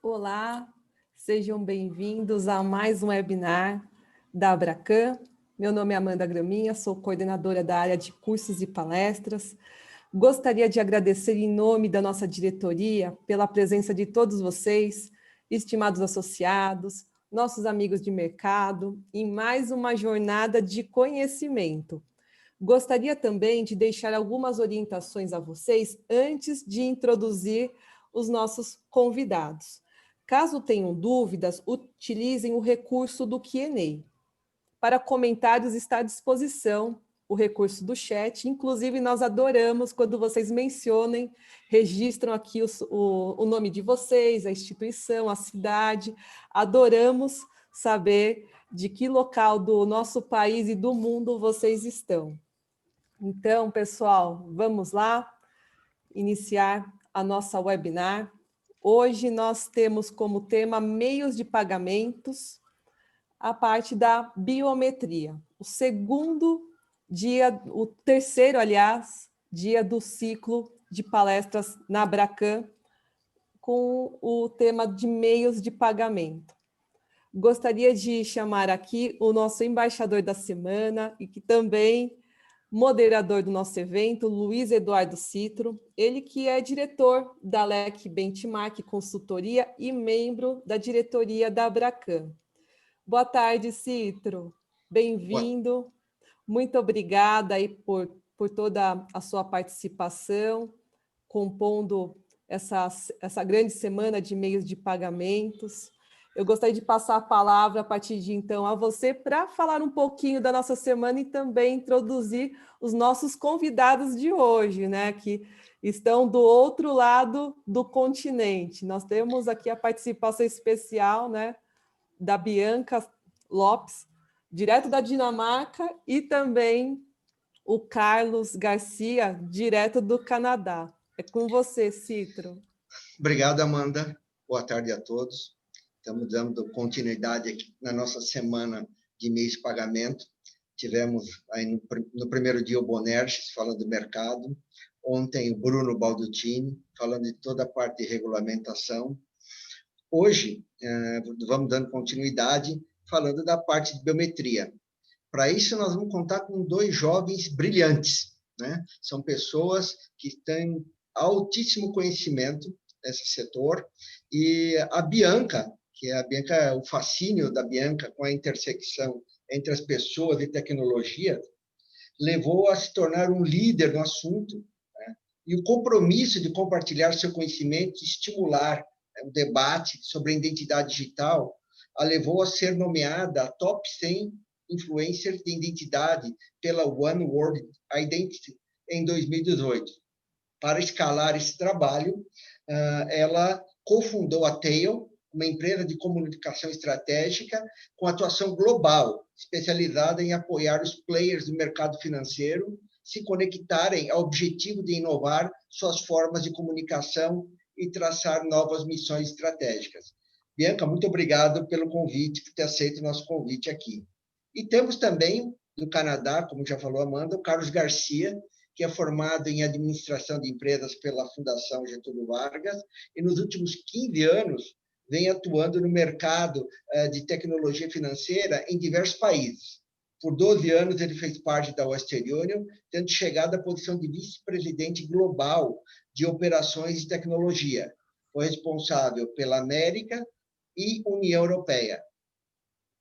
Olá, sejam bem-vindos a mais um webinar da Abracan. Meu nome é Amanda Graminha, sou coordenadora da área de cursos e palestras. Gostaria de agradecer em nome da nossa diretoria pela presença de todos vocês, estimados associados, nossos amigos de mercado, em mais uma jornada de conhecimento. Gostaria também de deixar algumas orientações a vocês antes de introduzir os nossos convidados. Caso tenham dúvidas, utilizem o recurso do Q&A. Para comentários está à disposição o recurso do chat. Inclusive, nós adoramos quando vocês mencionem, registram aqui o nome de vocês, a instituição, a cidade. Adoramos saber de que local do nosso país e do mundo vocês estão. Então, pessoal, vamos lá iniciar a nossa webinar. Hoje nós temos como tema meios de pagamentos, a parte da biometria. O segundo dia, o terceiro, aliás, dia do ciclo de palestras na Abracan, com o tema de meios de pagamento. Gostaria de chamar aqui o nosso embaixador da semana e que também moderador do nosso evento, Luiz Eduardo Citro, ele que é diretor da LEC Benchmark Consultoria e membro da diretoria da Abracan. Boa tarde, Citro. Bem-vindo. Muito obrigada aí por toda a sua participação, compondo essa grande semana de meios de pagamentos. Eu gostaria de passar a palavra a partir de então a você para falar um pouquinho da nossa semana e também introduzir os nossos convidados de hoje, né, que estão do outro lado do continente. Nós temos aqui a participação especial, né, da Bianca Lopes, direto da Dinamarca, e também o Carlos Garcia, direto do Canadá. É com você, Citro. Obrigado, Amanda. Boa tarde a todos. Estamos dando continuidade aqui na nossa semana de meios de pagamento. Tivemos aí no primeiro dia o Bonerges falando do mercado, ontem o Bruno Baldutini falando de toda a parte de regulamentação. Hoje, vamos dando continuidade falando da parte de biometria. Para isso, nós vamos contar com dois jovens brilhantes, né? São pessoas que têm altíssimo conhecimento nesse setor, e a Bianca, o fascínio da Bianca com a intersecção entre as pessoas e tecnologia, levou a se tornar um líder no assunto, né? E o compromisso de compartilhar seu conhecimento e estimular, né, o debate sobre a identidade digital a levou a ser nomeada a top 100 influencers de identidade pela One World Identity em 2018. Para escalar esse trabalho, ela cofundou a Tail, uma empresa de comunicação estratégica com atuação global, especializada em apoiar os players do mercado financeiro se conectarem ao objetivo de inovar suas formas de comunicação e traçar novas missões estratégicas. Bianca, muito obrigado pelo convite, por ter aceito o nosso convite aqui. E temos também, do Canadá, como já falou a Amanda, o Carlos Garcia, que é formado em administração de empresas pela Fundação Getúlio Vargas, e nos últimos 15 anos vem atuando no mercado de tecnologia financeira em diversos países. Por 12 anos, ele fez parte da Western Union, tendo chegado à posição de vice-presidente global de operações de tecnologia. Foi responsável pela América e União Europeia.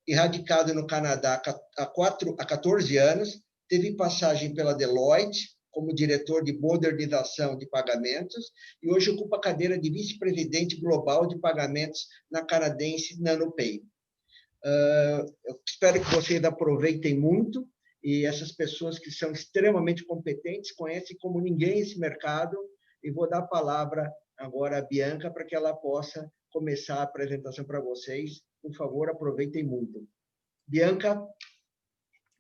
E radicado no Canadá há 14 anos, teve passagem pela Deloitte, como diretor de modernização de pagamentos, e hoje ocupa a cadeira de vice-presidente global de pagamentos na canadense NanoPay. Eu espero que vocês aproveitem muito, e essas pessoas que são extremamente competentes, conhecem como ninguém esse mercado, e vou dar a palavra agora à Bianca para que ela possa começar a apresentação para vocês. Por favor, aproveitem muito. Bianca?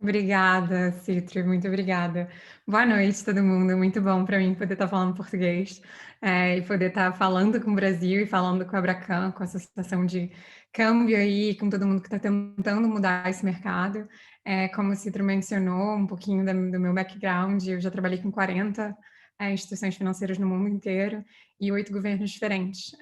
Obrigada, Citro, muito obrigada. Boa noite, todo mundo. Muito bom para mim poder estar falando português e poder estar falando com o Brasil e falando com a Abracan, com essa situação de câmbio aí, com todo mundo que está tentando mudar esse mercado. Como o Citro mencionou, um pouquinho do meu background, eu já trabalhei com 40 instituições financeiras no mundo inteiro e 8 governos diferentes.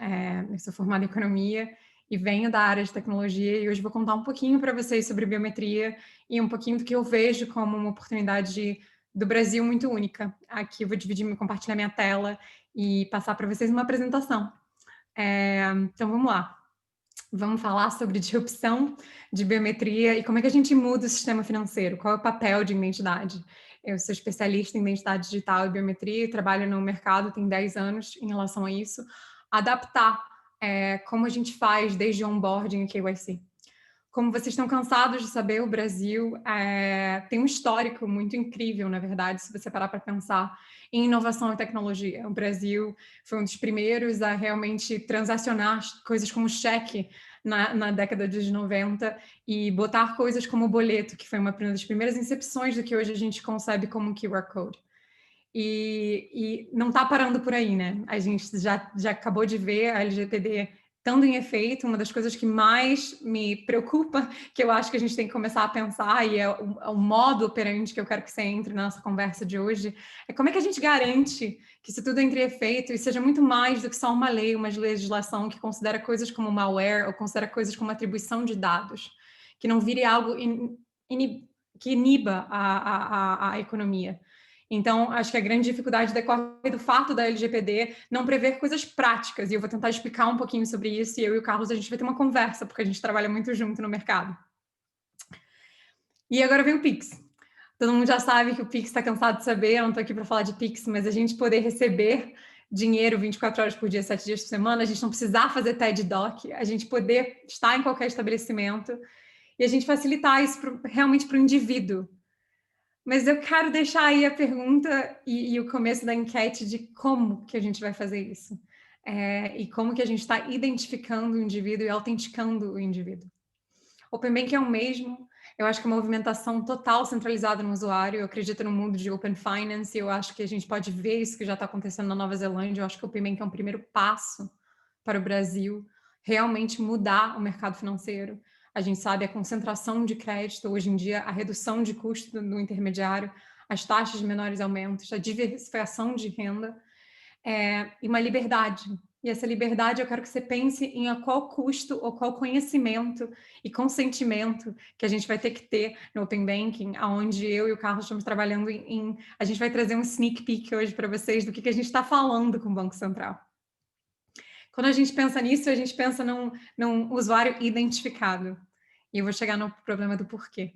Eu sou formada em economia e venho da área de tecnologia e hoje vou contar um pouquinho para vocês sobre biometria e um pouquinho do que eu vejo como uma oportunidade do Brasil muito única. Aqui eu vou compartilhar minha tela e passar para vocês uma apresentação. Então vamos lá. Vamos falar sobre disrupção de biometria e como é que a gente muda o sistema financeiro, qual é o papel de identidade. Eu sou especialista em identidade digital e biometria e trabalho no mercado tem 10 anos em relação a isso. Adaptar como a gente faz desde o onboarding e KYC. Como vocês estão cansados de saber, o Brasil tem um histórico muito incrível, na verdade, se você parar para pensar em inovação e tecnologia. O Brasil foi um dos primeiros a realmente transacionar coisas como cheque na década de 90 e botar coisas como boleto, que foi uma das primeiras incepções do que hoje a gente concebe como QR Code. E não está parando por aí, né? A gente já acabou de ver a LGPD estando em efeito. Uma das coisas que mais me preocupa, que eu acho que a gente tem que começar a pensar, e é o modo operante que eu quero que você entre na nossa conversa de hoje, é como é que a gente garante que isso tudo entre em efeito e seja muito mais do que só uma lei, uma legislação que considera coisas como malware ou considera coisas como atribuição de dados, que não vire algo que iniba a economia. Então, acho que a grande dificuldade decorre do fato da LGPD não prever coisas práticas, e eu vou tentar explicar um pouquinho sobre isso, e eu e o Carlos, a gente vai ter uma conversa, porque a gente trabalha muito junto no mercado. E agora vem o Pix. Todo mundo já sabe que o Pix está cansado de saber, eu não estou aqui para falar de Pix, mas a gente poder receber dinheiro 24 horas por dia, 7 dias por semana, a gente não precisar fazer TED Doc, a gente poder estar em qualquer estabelecimento, e a gente facilitar isso realmente para o indivíduo. Mas eu quero deixar aí a pergunta e o começo da enquete de como que a gente vai fazer isso. E como que a gente está identificando o indivíduo e autenticando o indivíduo. Open Banking é o mesmo. Eu acho que é uma movimentação total centralizada no usuário. Eu acredito no mundo de Open Finance. Eu acho que a gente pode ver isso que já está acontecendo na Nova Zelândia. Eu acho que o Open Banking é um primeiro passo para o Brasil realmente mudar o mercado financeiro. A gente sabe a concentração de crédito, hoje em dia, a redução de custo do intermediário, as taxas de menores aumentos, a diversificação de renda e uma liberdade. E essa liberdade eu quero que você pense em a qual custo ou qual conhecimento e consentimento que a gente vai ter que ter no Open Banking, onde eu e o Carlos estamos trabalhando a gente vai trazer um sneak peek hoje para vocês do que a gente está falando com o Banco Central. Quando a gente pensa nisso, a gente pensa num usuário identificado. E eu vou chegar no problema do porquê.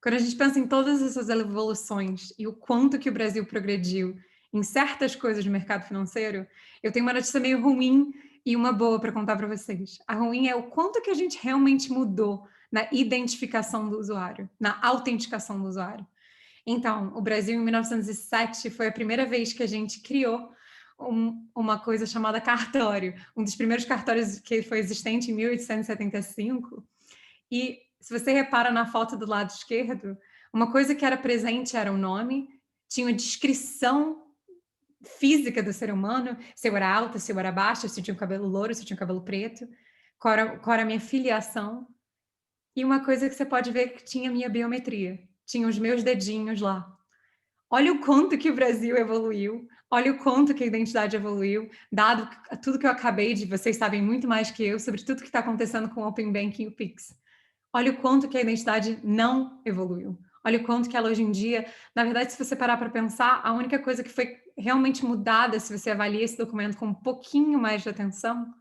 Quando a gente pensa em todas essas evoluções e o quanto que o Brasil progrediu em certas coisas do mercado financeiro, eu tenho uma notícia meio ruim e uma boa para contar para vocês. A ruim é o quanto que a gente realmente mudou na identificação do usuário, na autenticação do usuário. Então, o Brasil, em 1907, foi a primeira vez que a gente criou uma coisa chamada cartório, um dos primeiros cartórios que foi existente em 1875. E se você repara na foto do lado esquerdo, uma coisa que era presente era o nome, tinha a descrição física do ser humano, se eu era alta, se eu era baixa, se eu tinha o cabelo louro, se eu tinha o cabelo preto, qual era a minha filiação. E uma coisa que você pode ver que tinha a minha biometria, tinha os meus dedinhos lá. Olha o quanto que o Brasil evoluiu, olha o quanto que a identidade evoluiu, dado tudo que eu acabei de... Vocês sabem muito mais que eu sobre tudo que está acontecendo com o Open Banking e o Pix. Olha o quanto que a identidade não evoluiu. Olha o quanto que ela hoje em dia... Na verdade, se você parar para pensar, a única coisa que foi realmente mudada, se você avalia esse documento com um pouquinho mais de atenção,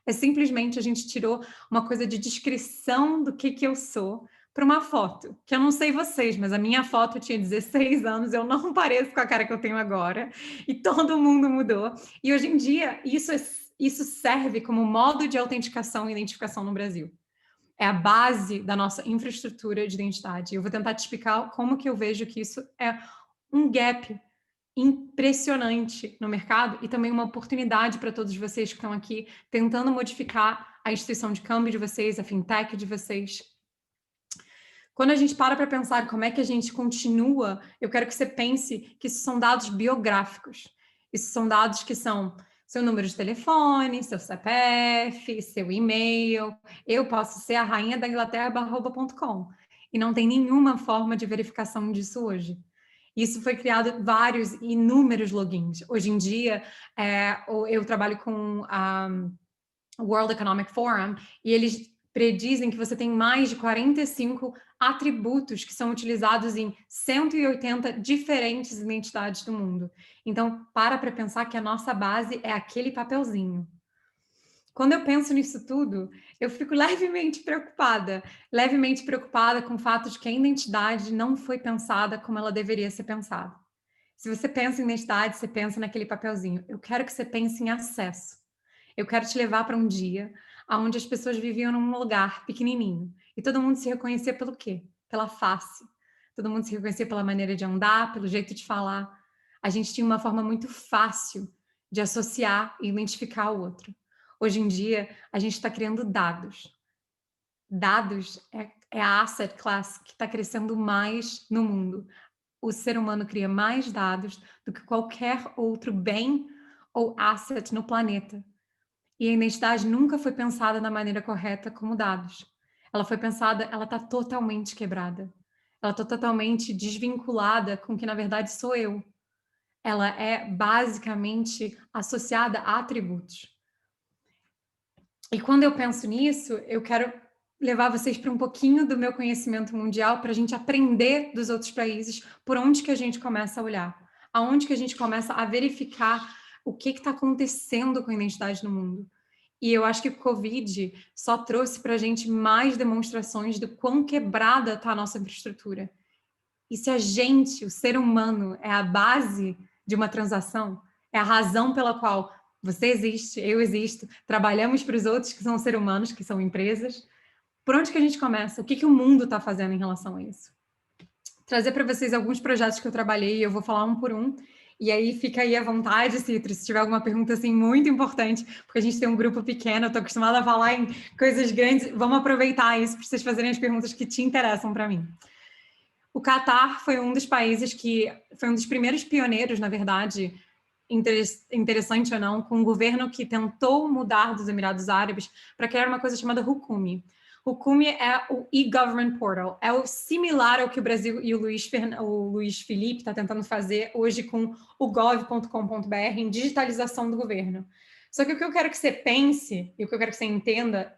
é simplesmente a gente tirou uma coisa de descrição do que eu sou para uma foto, que eu não sei vocês, mas a minha foto eu tinha 16 anos, eu não pareço com a cara que eu tenho agora, e todo mundo mudou. E hoje em dia, isso serve como modo de autenticação e identificação no Brasil. É a base da nossa infraestrutura de identidade. Eu vou tentar te explicar como que eu vejo que isso é um gap impressionante no mercado e também uma oportunidade para todos vocês que estão aqui tentando modificar a instituição de câmbio de vocês, a fintech de vocês. Quando a gente para pensar como é que a gente continua, eu quero que você pense que isso são dados biográficos. Isso são dados que são seu número de telefone, seu CPF, seu e-mail. Eu posso ser a rainha da Inglaterra @com e não tem nenhuma forma de verificação disso hoje. Isso foi criado vários, inúmeros logins. Hoje em dia, eu trabalho com a World Economic Forum e eles predizem que você tem mais de 45 atributos que são utilizados em 180 diferentes identidades do mundo. Então, para pensar que a nossa base é aquele papelzinho. Quando eu penso nisso tudo, eu fico levemente preocupada com o fato de que a identidade não foi pensada como ela deveria ser pensada. Se você pensa em identidade, você pensa naquele papelzinho. Eu quero que você pense em acesso. Eu quero te levar para um dia onde as pessoas viviam num lugar pequenininho e todo mundo se reconhecia pelo quê? Pela face. Todo mundo se reconhecia pela maneira de andar, pelo jeito de falar. A gente tinha uma forma muito fácil de associar e identificar o outro. Hoje em dia, a gente está criando dados. Dados é a asset class que está crescendo mais no mundo. O ser humano cria mais dados do que qualquer outro bem ou asset no planeta. E a identidade nunca foi pensada da maneira correta como dados. Ela foi pensada, ela está totalmente quebrada. Ela está totalmente desvinculada com o que, na verdade, sou eu. Ela é basicamente associada a atributos. E quando eu penso nisso, eu quero levar vocês para um pouquinho do meu conhecimento mundial para a gente aprender dos outros países por onde que a gente começa a olhar, aonde que a gente começa a verificar o que está acontecendo com a identidade no mundo. E eu acho que o Covid só trouxe para a gente mais demonstrações do quão quebrada está a nossa infraestrutura. E se a gente, o ser humano, é a base de uma transação, é a razão pela qual você existe, eu existo, trabalhamos para os outros que são seres humanos, que são empresas, por onde que a gente começa? O que o mundo está fazendo em relação a isso? Trazer para vocês alguns projetos que eu trabalhei, eu vou falar um por um, e aí fica aí à vontade, Citro, se tiver alguma pergunta assim muito importante, porque a gente tem um grupo pequeno, eu estou acostumada a falar em coisas grandes, vamos aproveitar isso para vocês fazerem as perguntas que te interessam para mim. O Catar foi um dos países que foi um dos primeiros pioneiros, na verdade, interessante ou não, com um governo que tentou mudar dos Emirados Árabes para criar uma coisa chamada Hukumi. Hukumi é o e-government portal, é o similar ao que o Brasil e o Luiz Felipe está tentando fazer hoje com o gov.com.br em digitalização do governo. Só que o que eu quero que você pense e o que eu quero que você entenda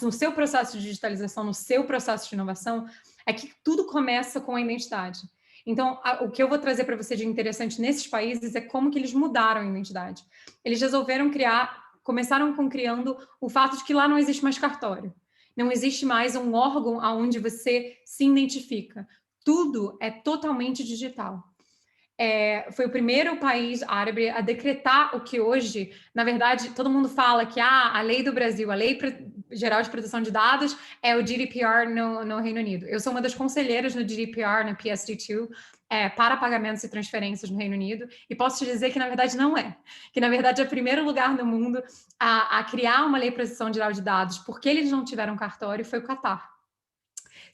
no seu processo de digitalização, no seu processo de inovação, é que tudo começa com a identidade. Então, o que eu vou trazer para você de interessante nesses países é como que eles mudaram a identidade. Eles resolveram começaram criando o fato de que lá não existe mais cartório. Não existe mais um órgão onde você se identifica. Tudo é totalmente digital. Foi o primeiro país árabe a decretar o que hoje, na verdade, todo mundo fala que a lei do Brasil, a Lei Geral de Proteção de Dados, é o GDPR no Reino Unido. Eu sou uma das conselheiras no GDPR, na PSD2, para pagamentos e transferências no Reino Unido, e posso te dizer que, na verdade, não é. Que, na verdade, é o primeiro lugar no mundo a criar uma lei de proteção geral de dados, porque eles não tiveram cartório, foi o Catar.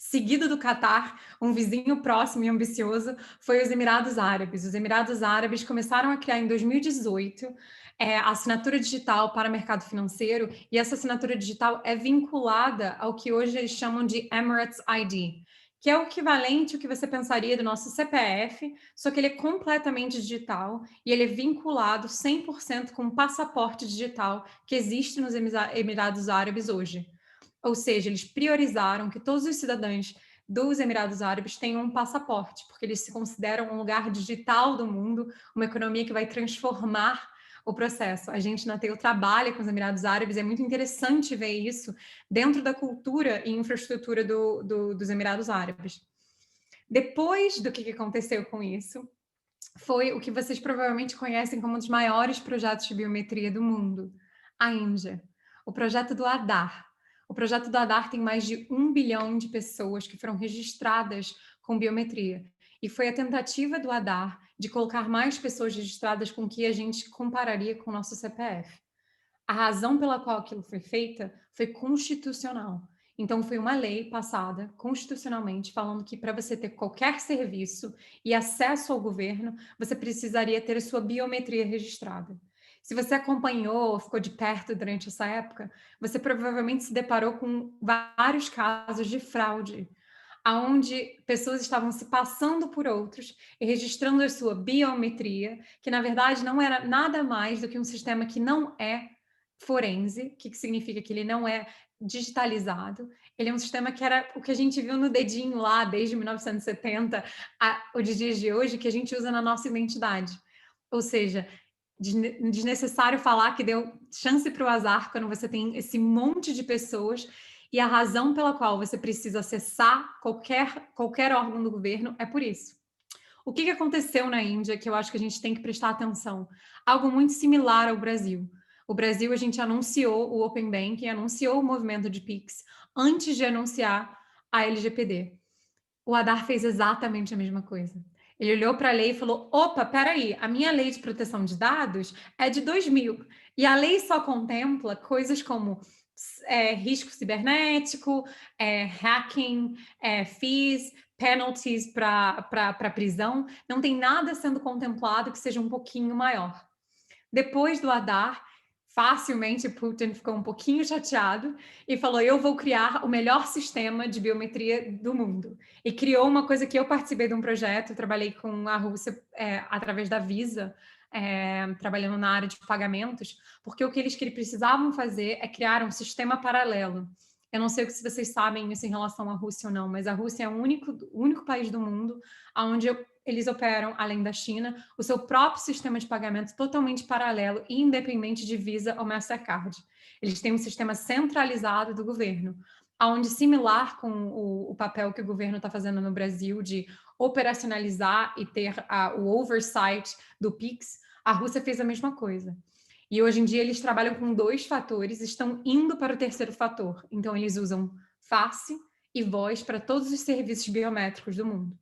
Seguido do Catar, um vizinho próximo e ambicioso foi os Emirados Árabes. Os Emirados Árabes começaram a criar em 2018 a assinatura digital para o mercado financeiro, e essa assinatura digital é vinculada ao que hoje eles chamam de Emirates ID, que é o equivalente ao que você pensaria do nosso CPF, só que ele é completamente digital e ele é vinculado 100% com o passaporte digital que existe nos Emirados Árabes hoje. Ou seja, eles priorizaram que todos os cidadãos dos Emirados Árabes tenham um passaporte, porque eles se consideram um lugar digital do mundo, uma economia que vai transformar o processo. A gente na TEU trabalha com os Emirados Árabes, é muito interessante ver isso dentro da cultura e infraestrutura dos Emirados Árabes. Depois do que aconteceu com isso, foi o que vocês provavelmente conhecem como um dos maiores projetos de biometria do mundo, a Índia, o projeto do Aadhaar. O projeto do Aadhaar tem mais de 1 bilhão de pessoas que foram registradas com biometria. E foi a tentativa do Aadhaar de colocar mais pessoas registradas com que a gente compararia com o nosso CPF. A razão pela qual aquilo foi feita foi constitucional. Então, foi uma lei passada constitucionalmente falando que para você ter qualquer serviço e acesso ao governo, você precisaria ter a sua biometria registrada. Se você acompanhou, ficou de perto durante essa época, você provavelmente se deparou com vários casos de fraude, onde pessoas estavam se passando por outros e registrando a sua biometria, que na verdade não era nada mais do que um sistema que não é forense, que significa que ele não é digitalizado. Ele é um sistema que era o que a gente viu no dedinho lá desde 1970 os dias de hoje, que a gente usa na nossa identidade. Ou seja, desnecessário falar que deu chance para o azar quando você tem esse monte de pessoas e a razão pela qual você precisa acessar qualquer órgão do governo é por isso. O que aconteceu na Índia que eu acho que a gente tem que prestar atenção? Algo muito similar ao Brasil. O Brasil, a gente anunciou o Open Banking, anunciou o movimento de PIX antes de anunciar a LGPD. O Aadhaar fez exatamente a mesma coisa. Ele olhou para a lei e falou, opa, peraí, a minha lei de proteção de dados é de 2000 e a lei só contempla coisas como risco cibernético, hacking, fees, penalties para prisão. Não tem nada sendo contemplado que seja um pouquinho maior. Depois do Aadhaar, facilmente Putin ficou um pouquinho chateado e falou, eu vou criar o melhor sistema de biometria do mundo. E criou uma coisa que eu participei de um projeto, trabalhei com a Rússia através da Visa, trabalhando na área de pagamentos, porque o que eles precisavam fazer é criar um sistema paralelo. Eu não sei se vocês sabem isso em relação à Rússia ou não, mas a Rússia é o único país do mundo onde eles operam, além da China, o seu próprio sistema de pagamento totalmente paralelo e independente de Visa ou Mastercard. Eles têm um sistema centralizado do governo, onde, similar com o papel que o governo está fazendo no Brasil de operacionalizar e ter o oversight do PIX, a Rússia fez a mesma coisa. E hoje em dia eles trabalham com 2 fatores, estão indo para o 3º fator. Então eles usam face e voz para todos os serviços biométricos do mundo.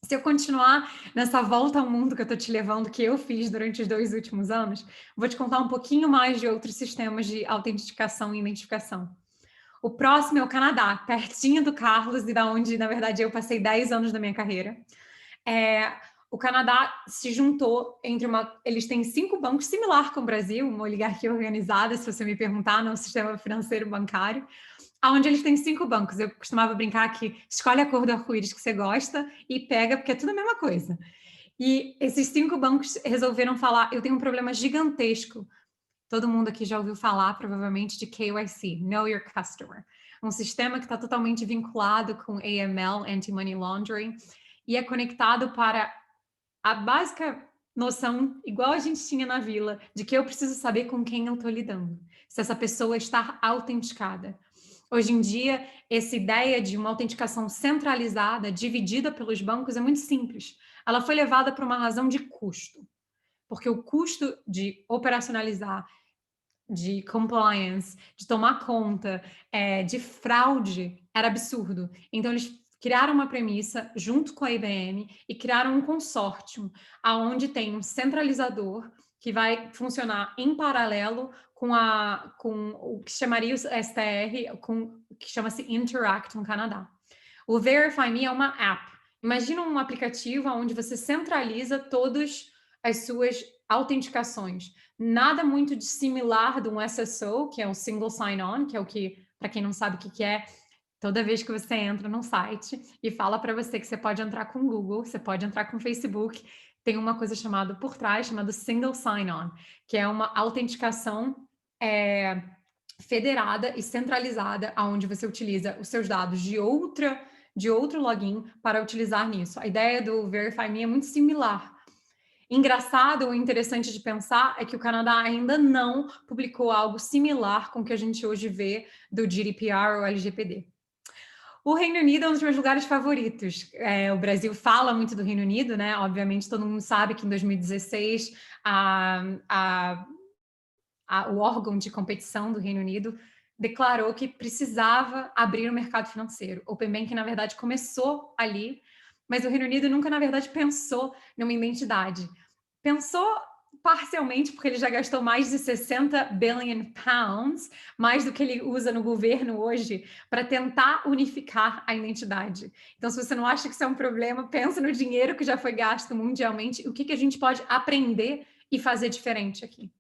Se eu continuar nessa volta ao mundo que eu estou te levando, que eu fiz durante os 2 últimos anos, vou te contar um pouquinho mais de outros sistemas de autenticação e identificação. O próximo é o Canadá, pertinho do Carlos e da onde, na verdade, eu passei 10 anos da minha carreira. O Canadá se juntou eles têm 5 bancos, similar com o Brasil, uma oligarquia organizada, se você me perguntar, no sistema financeiro bancário, onde eles têm 5 bancos. Eu costumava brincar que escolhe a cor do arco-íris que você gosta e pega, porque é tudo a mesma coisa. E esses 5 bancos resolveram falar, eu tenho um problema gigantesco. Todo mundo aqui já ouviu falar, provavelmente, de KYC, Know Your Customer. Um sistema que está totalmente vinculado com AML, Anti-Money Laundering, e é conectado para a básica noção, igual a gente tinha na Vila, de que eu preciso saber com quem eu estou lidando, se essa pessoa está autenticada. Hoje em dia, essa ideia de uma autenticação centralizada, dividida pelos bancos, é muito simples. Ela foi levada por uma razão de custo, porque o custo de operacionalizar, de compliance, de tomar conta, de fraude, era absurdo. Então, eles criaram uma premissa junto com a IBM e criaram um consórcio, onde tem um centralizador que vai funcionar em paralelo com o que chamaria o STR, com o que chama-se Interact no Canadá. O Verify Me é uma app. Imagina um aplicativo onde você centraliza todas as suas autenticações. Nada muito similar de um SSO, que é um Single Sign-On, que é o que, para quem não sabe o que é, toda vez que você entra num site e fala para você que você pode entrar com o Google, você pode entrar com o Facebook, tem uma coisa chamada por trás, chamada Single Sign-On, que é uma autenticação federada e centralizada, onde você utiliza os seus dados de outro login para utilizar nisso. A ideia do Verify Me é muito similar. Engraçado ou interessante de pensar é que o Canadá ainda não publicou algo similar com o que a gente hoje vê do GDPR ou LGPD. O Reino Unido é um dos meus lugares favoritos. O Brasil fala muito do Reino Unido, né? Obviamente, todo mundo sabe que em 2016 o órgão de competição do Reino Unido declarou que precisava abrir o mercado financeiro. O Open Banking, na verdade, começou ali, mas o Reino Unido nunca, na verdade, pensou numa identidade. Pensou parcialmente porque ele já gastou mais de 60 billion pounds, mais do que ele usa no governo hoje, para tentar unificar a identidade. Então, se você não acha que isso é um problema, pensa no dinheiro que já foi gasto mundialmente e o que a gente pode aprender e fazer diferente aqui.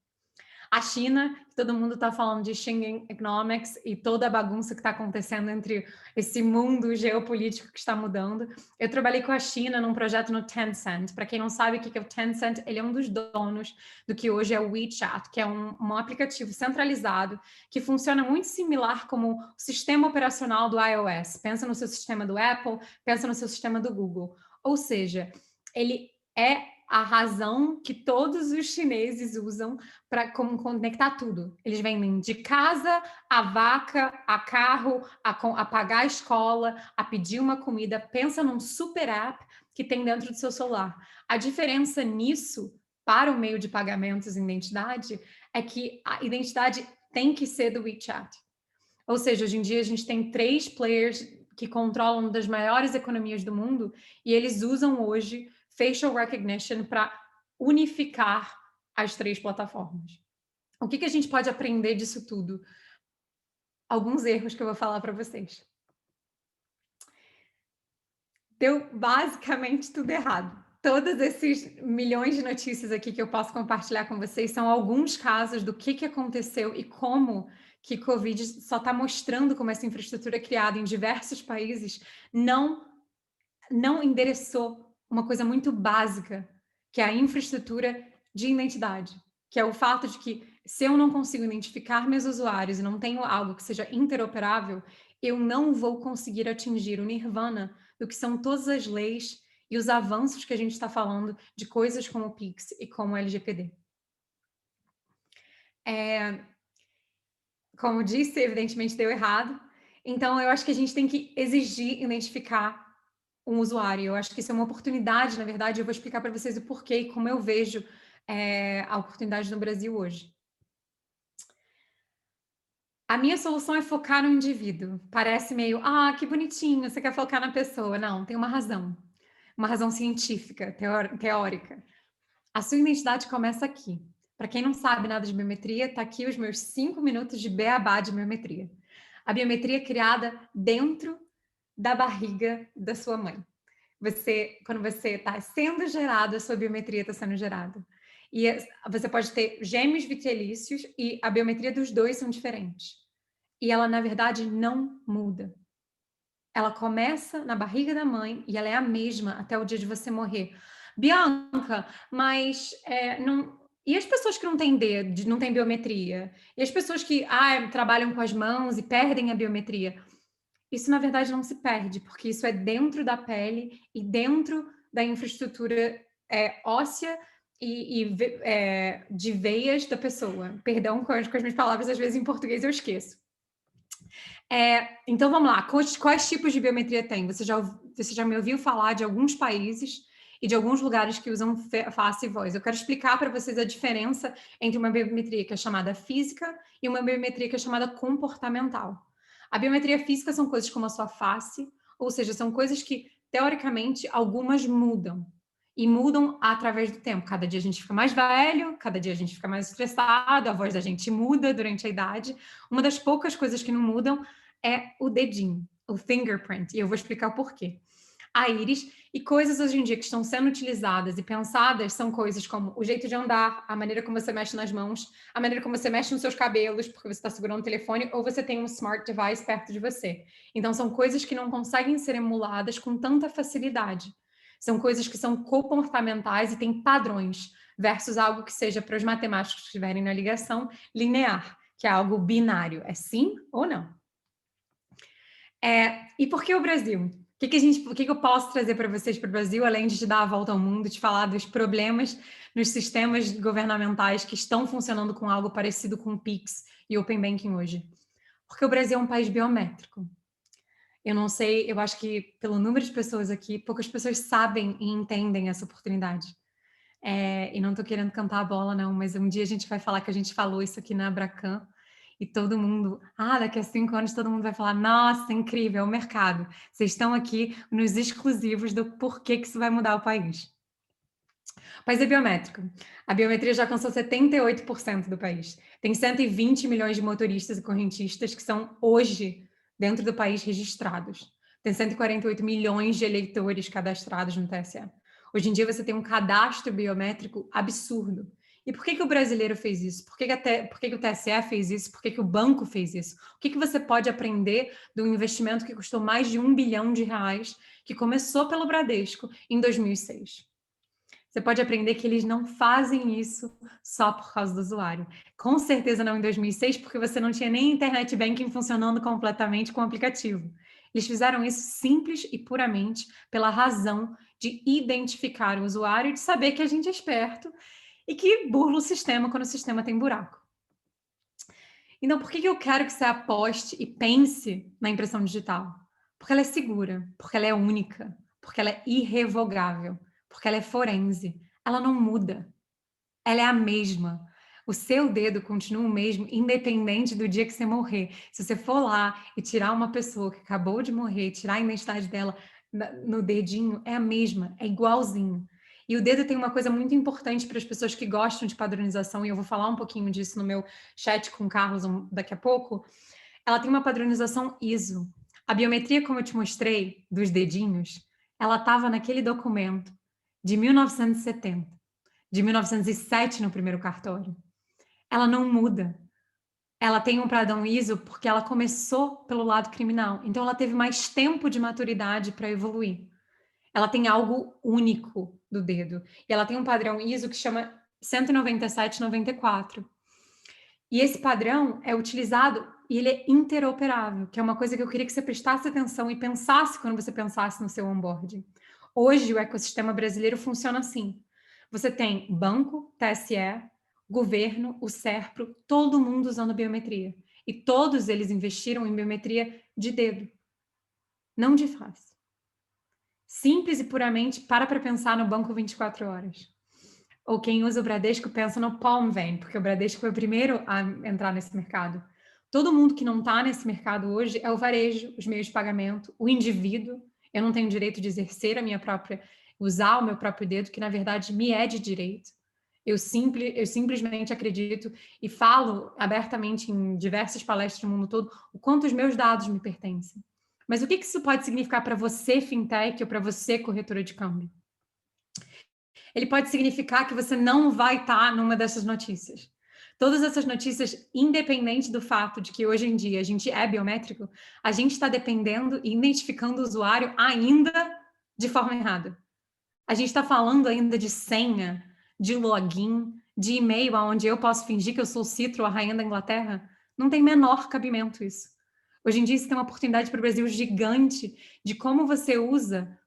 A China, todo mundo está falando de Xinjiang Economics e toda a bagunça que está acontecendo entre esse mundo geopolítico que está mudando. Eu trabalhei com a China num projeto no Tencent. Para quem não sabe o que é o Tencent, ele é um dos donos do que hoje é o WeChat, que é um aplicativo centralizado que funciona muito similar como o sistema operacional do iOS. Pensa no seu sistema do Apple, pensa no seu sistema do Google. Ou seja, ele é a razão que todos os chineses usam para conectar tudo. Eles vendem de casa, a vaca, a carro, a pagar a escola, a pedir uma comida. Pensa num super app que tem dentro do seu celular. A diferença nisso, para o meio de pagamentos e identidade, é que a identidade tem que ser do WeChat. Ou seja, hoje em dia a gente tem 3 players que controlam uma das maiores economias do mundo e eles usam hoje facial recognition para unificar as 3 plataformas. O que a gente pode aprender disso tudo? Alguns erros que eu vou falar para vocês. Deu basicamente tudo errado. Todos esses milhões de notícias aqui que eu posso compartilhar com vocês são alguns casos do que aconteceu e como que Covid só está mostrando como essa infraestrutura criada em diversos países não endereçou uma coisa muito básica, que é a infraestrutura de identidade, que é o fato de que se eu não consigo identificar meus usuários e não tenho algo que seja interoperável, eu não vou conseguir atingir o nirvana do que são todas as leis e os avanços que a gente está falando de coisas como o Pix e como o LGPD. Como disse, evidentemente deu errado. Então, eu acho que a gente tem que exigir identificar um usuário. Eu acho que isso é uma oportunidade, na verdade. Eu vou explicar para vocês o porquê e como eu vejo a oportunidade no Brasil hoje. A minha solução é focar no indivíduo. Parece meio, que bonitinho, você quer focar na pessoa. Não, tem uma razão científica, teórica. A sua identidade começa aqui. Para quem não sabe nada de biometria, está aqui os meus 5 minutos de beabá de biometria. A biometria é criada dentro da barriga da sua mãe. Quando você está sendo gerado, a sua biometria está sendo gerada. E você pode ter gêmeos vitalícios e a biometria dos dois são diferentes. E ela, na verdade, não muda. Ela começa na barriga da mãe e ela é a mesma até o dia de você morrer. Bianca, mas não... E as pessoas que não têm dedo, não têm biometria? E as pessoas que trabalham com as mãos e perdem a biometria? Isso, na verdade, não se perde, porque isso é dentro da pele e dentro da infraestrutura óssea e de veias da pessoa. Perdão com as minhas palavras, às vezes em português eu esqueço. Então, vamos lá. Quais tipos de biometria tem? Você já me ouviu falar de alguns países e de alguns lugares que usam face e voz. Eu quero explicar para vocês a diferença entre uma biometria que é chamada física e uma biometria que é chamada comportamental. A biometria física são coisas como a sua face, ou seja, são coisas que, teoricamente, algumas mudam. E mudam através do tempo. Cada dia a gente fica mais velho, cada dia a gente fica mais estressado, a voz da gente muda durante a idade. Uma das poucas coisas que não mudam é o dedinho, o fingerprint. E eu vou explicar o porquê. A íris e coisas hoje em dia que estão sendo utilizadas e pensadas são coisas como o jeito de andar, a maneira como você mexe nas mãos, a maneira como você mexe nos seus cabelos, porque você está segurando o telefone ou você tem um smart device perto de você. Então, são coisas que não conseguem ser emuladas com tanta facilidade. São coisas que são comportamentais e têm padrões, versus algo que seja, para os matemáticos que estiverem na ligação, linear, que é algo binário. É sim ou não? E por que o Brasil? O que eu posso trazer para vocês para o Brasil, além de te dar a volta ao mundo, de falar dos problemas nos sistemas governamentais que estão funcionando com algo parecido com o Pix e Open Banking hoje? Porque o Brasil é um país biométrico. Eu não sei, eu acho que pelo número de pessoas aqui, poucas pessoas sabem e entendem essa oportunidade. E não estou querendo cantar a bola, não, mas um dia a gente vai falar que a gente falou isso aqui na Abracam e todo mundo, daqui a 5 anos todo mundo vai falar, nossa, incrível, é o mercado. Vocês estão aqui nos exclusivos do porquê que isso vai mudar o país. O país é biométrico. A biometria já alcançou 78% do país. Tem 120 milhões de motoristas e correntistas que são hoje dentro do país registrados. Tem 148 milhões de eleitores cadastrados no TSE. Hoje em dia você tem um cadastro biométrico absurdo. E por que que o brasileiro fez isso? Por que que o TSE fez isso? Por que que o banco fez isso? O que que você pode aprender do investimento que custou mais de R$ 1 bilhão, que começou pelo Bradesco em 2006? Você pode aprender que eles não fazem isso só por causa do usuário. Com certeza não em 2006, porque você não tinha nem internet banking funcionando completamente com o aplicativo. Eles fizeram isso simples e puramente pela razão de identificar o usuário e de saber que a gente é esperto e que burla o sistema quando o sistema tem buraco. Então, por que eu quero que você aposte e pense na impressão digital? Porque ela é segura, porque ela é única, porque ela é irrevogável, porque ela é forense. Ela não muda. Ela é a mesma. O seu dedo continua o mesmo, independente do dia que você morrer. Se você for lá e tirar uma pessoa que acabou de morrer, tirar a identidade dela no dedinho, é a mesma, é igualzinho. E o dedo tem uma coisa muito importante para as pessoas que gostam de padronização, e eu vou falar um pouquinho disso no meu chat com o Carlos daqui a pouco. Ela tem uma padronização ISO. A biometria, como eu te mostrei, dos dedinhos, ela estava naquele documento de 1970, de 1907 no primeiro cartório. Ela não muda. Ela tem um padrão ISO porque ela começou pelo lado criminal. Então, ela teve mais tempo de maturidade para evoluir. Ela tem algo único do dedo. E ela tem um padrão ISO que chama 19794. E esse padrão é utilizado e ele é interoperável, que é uma coisa que eu queria que você prestasse atenção e pensasse quando você pensasse no seu onboarding. Hoje, o ecossistema brasileiro funciona assim. Você tem banco, TSE, governo, o SERPRO, todo mundo usando biometria. E todos eles investiram em biometria de dedo, não de face. Simples e puramente para pensar no banco 24 horas. Ou quem usa o Bradesco pensa no Palm Vein, porque o Bradesco foi o primeiro a entrar nesse mercado. Todo mundo que não está nesse mercado hoje é o varejo, os meios de pagamento, o indivíduo. Eu não tenho direito de exercer usar o meu próprio dedo, que na verdade me é de direito. Eu simplesmente acredito e falo abertamente em diversas palestras no mundo todo o quanto os meus dados me pertencem. Mas o que isso pode significar para você, fintech, ou para você, corretora de câmbio? Ele pode significar que você não vai estar numa dessas notícias. Todas essas notícias, independente do fato de que hoje em dia a gente é biométrico, a gente está dependendo e identificando o usuário ainda de forma errada. A gente está falando ainda de senha, de login, de e-mail, onde eu posso fingir que eu sou o Citro, a rainha da Inglaterra. Não tem menor cabimento isso. Hoje em dia, isso tem uma oportunidade para o Brasil gigante de como você usa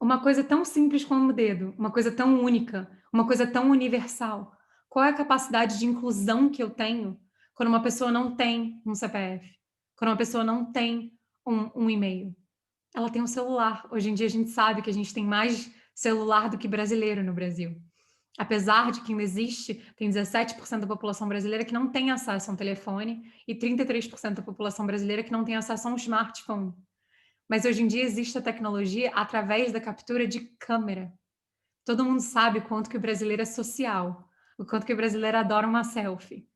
uma coisa tão simples como o dedo, uma coisa tão única, uma coisa tão universal. Qual é a capacidade de inclusão que eu tenho quando uma pessoa não tem um CPF? Quando uma pessoa não tem um e-mail? Ela tem um celular. Hoje em dia a gente sabe que a gente tem mais celular do que brasileiro no Brasil. Apesar de que ainda existe, tem 17% da população brasileira que não tem acesso a um telefone e 33% da população brasileira que não tem acesso a um smartphone. Mas hoje em dia existe a tecnologia através da captura de câmera. Todo mundo sabe o quanto que o brasileiro é social, o quanto que o brasileiro adora uma selfie.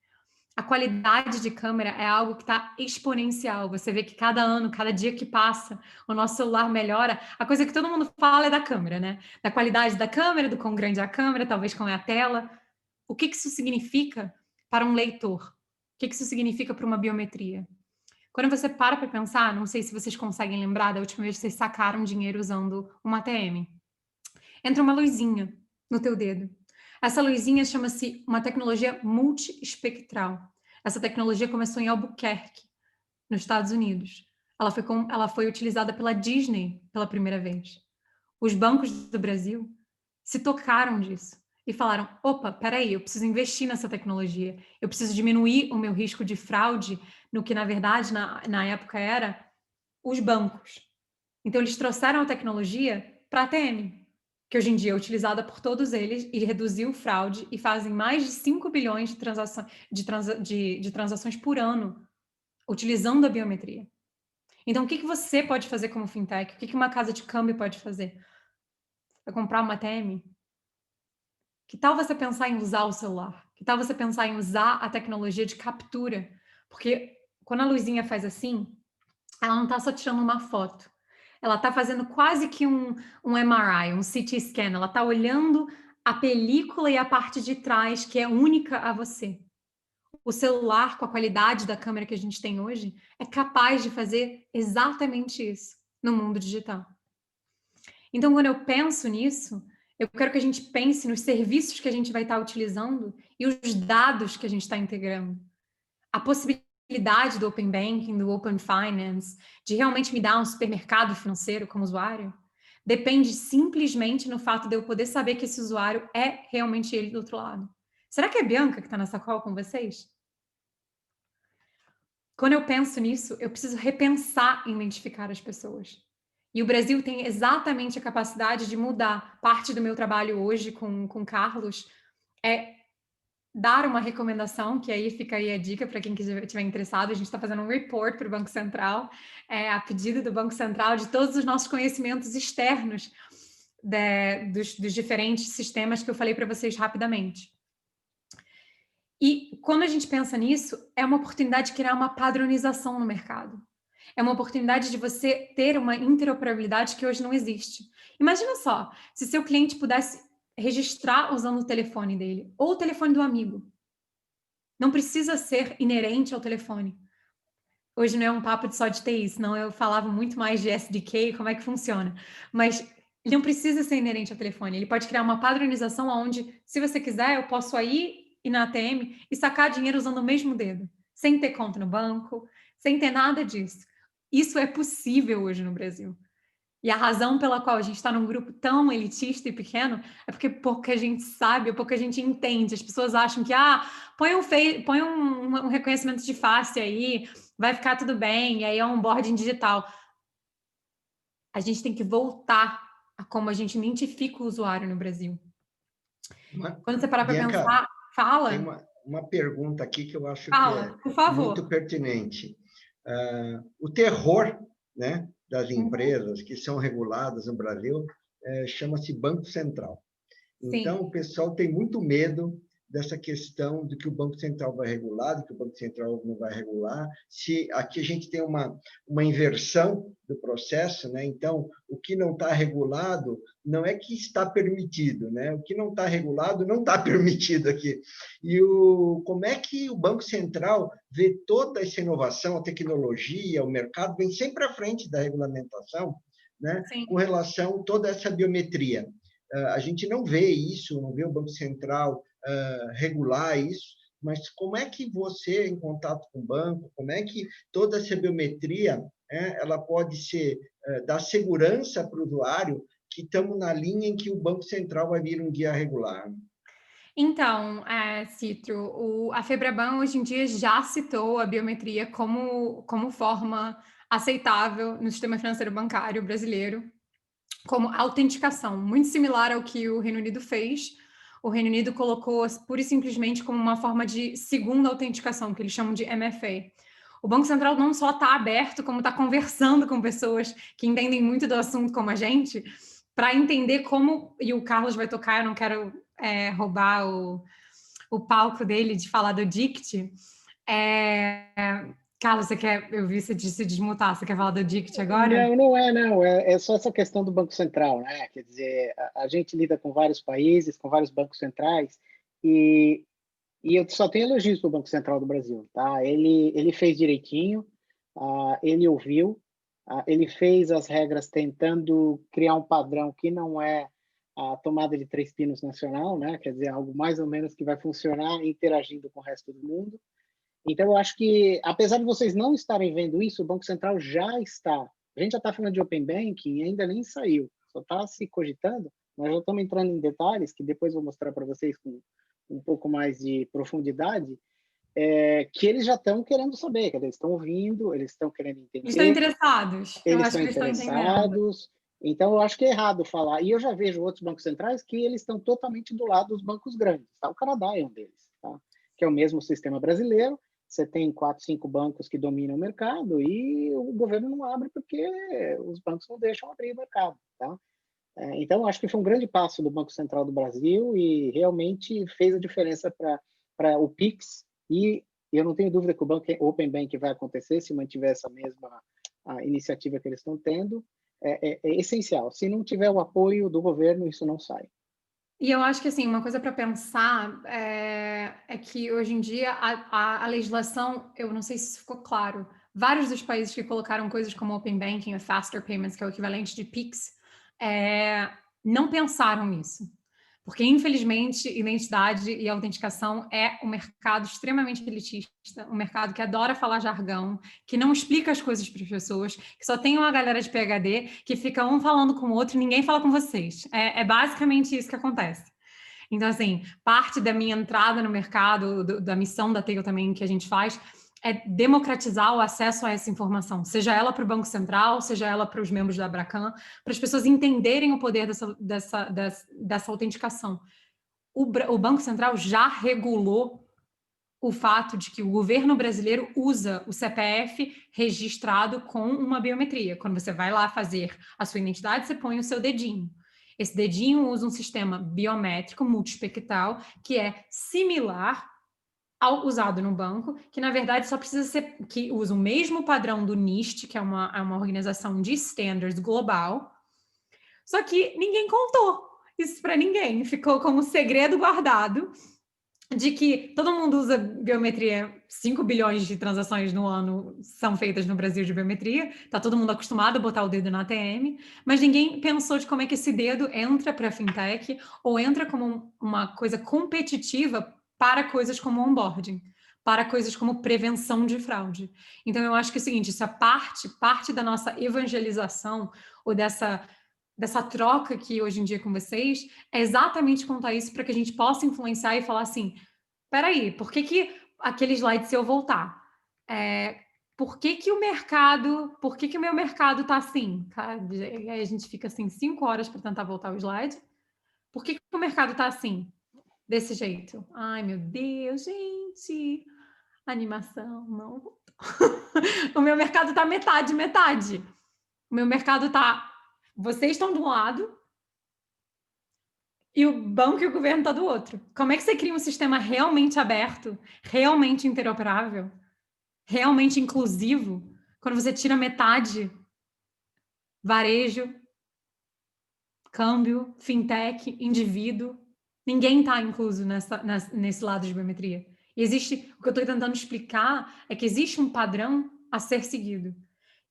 A qualidade de câmera é algo que está exponencial. Você vê que cada ano, cada dia que passa, o nosso celular melhora. A coisa que todo mundo fala é da câmera, né? Da qualidade da câmera, do quão grande é a câmera, talvez como é a tela. O que isso significa para um leitor? O que isso significa para uma biometria? Quando você para pensar, não sei se vocês conseguem lembrar da última vez que vocês sacaram dinheiro usando uma ATM. Entra uma luzinha no teu dedo. Essa luzinha chama-se uma tecnologia multiespectral. Essa tecnologia começou em Albuquerque, nos Estados Unidos. Ela foi utilizada pela Disney pela primeira vez. Os bancos do Brasil se tocaram disso e falaram: opa, peraí, eu preciso investir nessa tecnologia, eu preciso diminuir o meu risco de fraude no que, na verdade, na época era os bancos. Então, eles trouxeram a tecnologia para a ATM, que hoje em dia é utilizada por todos eles e reduziu fraude e fazem mais de 5 bilhões de transações por ano utilizando a biometria. Então, o que você pode fazer como fintech? O que uma casa de câmbio pode fazer? Vai comprar uma ATM? Que tal você pensar em usar o celular? Que tal você pensar em usar a tecnologia de captura? Porque quando a luzinha faz assim, ela não está só tirando uma foto. Ela está fazendo quase que um MRI, um CT scan. Ela está olhando a película e a parte de trás que é única a você. O celular, com a qualidade da câmera que a gente tem hoje, é capaz de fazer exatamente isso no mundo digital. Então, quando eu penso nisso, eu quero que a gente pense nos serviços que a gente vai estar utilizando e os dados que a gente está integrando. A possibilidade do Open Banking, do Open Finance, de realmente me dar um supermercado financeiro como usuário, depende simplesmente no fato de eu poder saber que esse usuário é realmente ele do outro lado. Será que é Bianca que está nessa call com vocês? Quando eu penso nisso, eu preciso repensar em identificar as pessoas. E o Brasil tem exatamente a capacidade de mudar. Parte do meu trabalho hoje com o Carlos é dar uma recomendação, que aí fica aí a dica para quem estiver interessado. A gente está fazendo um report para o Banco Central, a pedido do Banco Central, de todos os nossos conhecimentos externos dos diferentes sistemas que eu falei para vocês rapidamente. E quando a gente pensa nisso, é uma oportunidade de criar uma padronização no mercado. É uma oportunidade de você ter uma interoperabilidade que hoje não existe. Imagina só, se seu cliente pudesse registrar usando o telefone dele ou o telefone do amigo. Não precisa ser inerente ao telefone. Hoje não é um papo só de TI, senão eu falava muito mais de SDK, como é que funciona. Mas ele não precisa ser inerente ao telefone. Ele pode criar uma padronização onde, se você quiser, eu posso ir na ATM e sacar dinheiro usando o mesmo dedo, sem ter conta no banco, sem ter nada disso. Isso é possível hoje no Brasil. E a razão pela qual a gente está num grupo tão elitista e pequeno é porque pouca gente sabe, pouca gente entende. As pessoas acham que, põe um reconhecimento de face aí, vai ficar tudo bem, e aí é um onboarding digital. A gente tem que voltar a como a gente identifica o usuário no Brasil. Quando você parar para pensar, fala. Tem uma pergunta aqui que eu acho fala, que por favor. Muito pertinente. O terror, né, das empresas que são reguladas no Brasil chama-se Banco Central. Então, Sim. o pessoal tem muito medo dessa questão de que o Banco Central vai regular, de que o Banco Central não vai regular. Se aqui a gente tem uma inversão do processo, né? Então, o que não está regulado não é que está permitido, né? O que não está regulado não está permitido aqui. E como é que o Banco Central vê toda essa inovação, a tecnologia, o mercado vem sempre à frente da regulamentação, né? Com relação a toda essa biometria. A gente não vê isso, não vê o Banco Central regular isso, mas como é que você, em contato com o banco, como é que toda essa biometria ela pode dar segurança para o usuário que estamos na linha em que o Banco Central vai vir um guia regular? Então, Citro, a FEBRABAN hoje em dia já citou a biometria como forma aceitável no sistema financeiro bancário brasileiro, como autenticação, muito similar ao que o Reino Unido fez. O Reino Unido colocou pura e simplesmente como uma forma de segunda autenticação, que eles chamam de MFA. O Banco Central não só está aberto, como está conversando com pessoas que entendem muito do assunto como a gente, para entender como, e o Carlos vai tocar, eu não quero roubar o palco dele de falar do DICT. Carlos, eu vi você se desmutar, você quer falar do DICT agora? Não é só essa questão do Banco Central, né? Quer dizer, a gente lida com vários países, com vários bancos centrais, e eu só tenho elogios para o Banco Central do Brasil, tá? Ele fez direitinho, ele ouviu, ele fez as regras tentando criar um padrão que não é a tomada de 3 pinos nacional, né? Quer dizer, algo mais ou menos que vai funcionar interagindo com o resto do mundo. Então, eu acho que, apesar de vocês não estarem vendo isso, o Banco Central já está. A gente já está falando de Open Banking e ainda nem saiu, só está se cogitando. Nós já estamos entrando em detalhes, que depois vou mostrar para vocês com um pouco mais de profundidade, que eles já estão querendo saber, que eles estão ouvindo, eles estão querendo entender. Estão interessados. Eles estão interessados. Então, eu acho que é errado falar. E eu já vejo outros bancos centrais que eles estão totalmente do lado dos bancos grandes. Tá? O Canadá é um deles, tá? Que é o mesmo sistema brasileiro. Você tem 4, 5 bancos que dominam o mercado e o governo não abre porque os bancos não deixam abrir o mercado. Tá? Então, acho que foi um grande passo do Banco Central do Brasil e realmente fez a diferença para o PIX. E eu não tenho dúvida que o Open Bank vai acontecer se mantiver essa mesma iniciativa que eles estão tendo. É essencial. Se não tiver o apoio do governo, isso não sai. E eu acho que, assim, uma coisa para pensar é que, hoje em dia, a legislação, eu não sei se isso ficou claro, vários dos países que colocaram coisas como Open Banking, Faster Payments, que é o equivalente de PIX, não pensaram nisso. Porque, infelizmente, identidade e autenticação é um mercado extremamente elitista, um mercado que adora falar jargão, que não explica as coisas para as pessoas, que só tem uma galera de PhD que fica um falando com o outro e ninguém fala com vocês. É basicamente isso que acontece. Então, assim, parte da minha entrada no mercado, da missão da Tail também que a gente faz, é democratizar o acesso a essa informação, seja ela para o Banco Central, seja ela para os membros da Abracan, para as pessoas entenderem o poder dessa autenticação. O Banco Central já regulou o fato de que o governo brasileiro usa o CPF registrado com uma biometria. Quando você vai lá fazer a sua identidade, você põe o seu dedinho. Esse dedinho usa um sistema biométrico multiespectral que é similar ao usado no banco, que na verdade só precisa ser, que usa o mesmo padrão do NIST, que é uma organização de standards global, só que ninguém contou isso para ninguém, ficou como segredo guardado de que todo mundo usa biometria, 5 bilhões de transações no ano são feitas no Brasil de biometria, tá todo mundo acostumado a botar o dedo na ATM, mas ninguém pensou de como é que esse dedo entra para a fintech ou entra como uma coisa competitiva para coisas como onboarding, para coisas como prevenção de fraude. Então, eu acho que é o seguinte, isso é parte da nossa evangelização ou dessa troca aqui hoje em dia com vocês, é exatamente contar isso para que a gente possa influenciar e falar assim, peraí, por que aquele slide, se eu voltar, por que o meu mercado tá assim? Tá? E aí a gente fica assim 5 horas para tentar voltar o slide. Por que o mercado tá assim? Desse jeito? Ai, meu Deus, gente, animação, não. O meu mercado tá metade, metade. O meu mercado tá, vocês estão de um lado e o banco e o governo tá do outro. Como é que você cria um sistema realmente aberto, realmente interoperável, realmente inclusivo, quando você tira metade, varejo, câmbio, fintech, indivíduo, ninguém está incluso nesse lado de biometria. E existe, o que eu estou tentando explicar é que existe um padrão a ser seguido.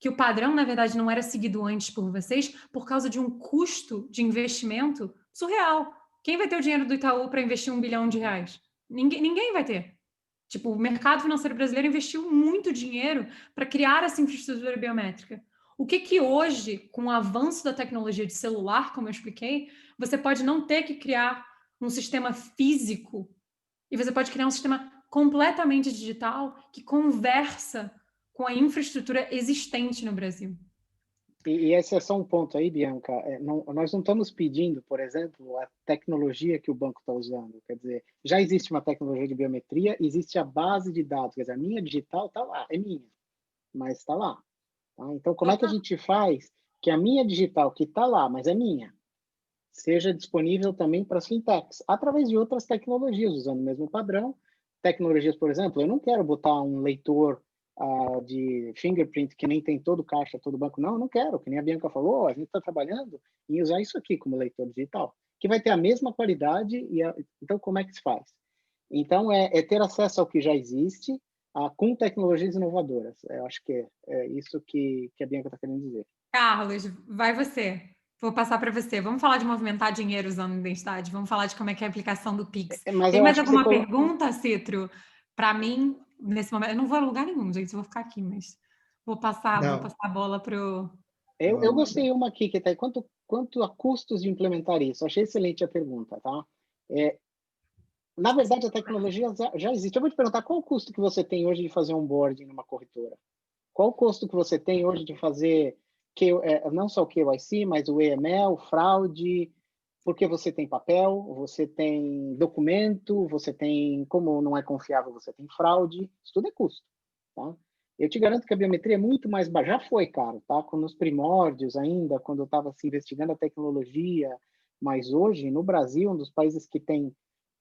Que o padrão, na verdade, não era seguido antes por vocês por causa de um custo de investimento surreal. Quem vai ter o dinheiro do Itaú para investir R$1 bilhão? Ninguém vai ter. Tipo, o mercado financeiro brasileiro investiu muito dinheiro para criar essa infraestrutura biométrica. O que hoje, com o avanço da tecnologia de celular, como eu expliquei, você pode não ter que criar um sistema físico e você pode criar um sistema completamente digital que conversa com a infraestrutura existente no Brasil. E esse é só um ponto aí, Bianca. Nós não estamos pedindo, por exemplo, a tecnologia que o banco está usando. Quer dizer, já existe uma tecnologia de biometria, existe a base de dados. Quer dizer, a minha digital está lá, é minha, mas está lá. Tá? Então, como é que a gente faz que a minha digital, que está lá, mas é minha, seja disponível também para as fintechs, através de outras tecnologias, usando o mesmo padrão. Tecnologias, por exemplo, eu não quero botar um leitor de fingerprint que nem tem todo caixa, todo banco. Não, não quero. Que nem a Bianca falou, a gente está trabalhando em usar isso aqui como leitor digital, que vai ter a mesma qualidade. Então, como é que se faz? Então, é ter acesso ao que já existe com tecnologias inovadoras. Eu acho que é isso que a Bianca está querendo dizer. Carlos, vai você. Vou passar para você. Vamos falar de movimentar dinheiro usando identidade? Vamos falar de como é que é a aplicação do Pix. Mas Tem eu mais acho que alguma pergunta, Citro? Para mim, nesse momento, eu não vou a lugar nenhum, gente, eu vou ficar aqui, mas vou passar a bola para o... Eu gostei uma aqui, que tá quanto a custos de implementar isso. Achei excelente a pergunta, tá? Na verdade, a tecnologia já existe. Eu vou te perguntar, qual o custo que você tem hoje de fazer onboarding numa corretora? Qual o custo que você tem hoje de fazer não só o KYC, mas o AML, fraude, porque você tem papel, você tem documento, você tem, como não é confiável, você tem fraude, isso tudo é custo, tá? Eu te garanto que a biometria é muito mais barata, já foi caro, tá? Nos primórdios ainda, quando eu estava assim, investigando a tecnologia, mas hoje, no Brasil, um dos países que tem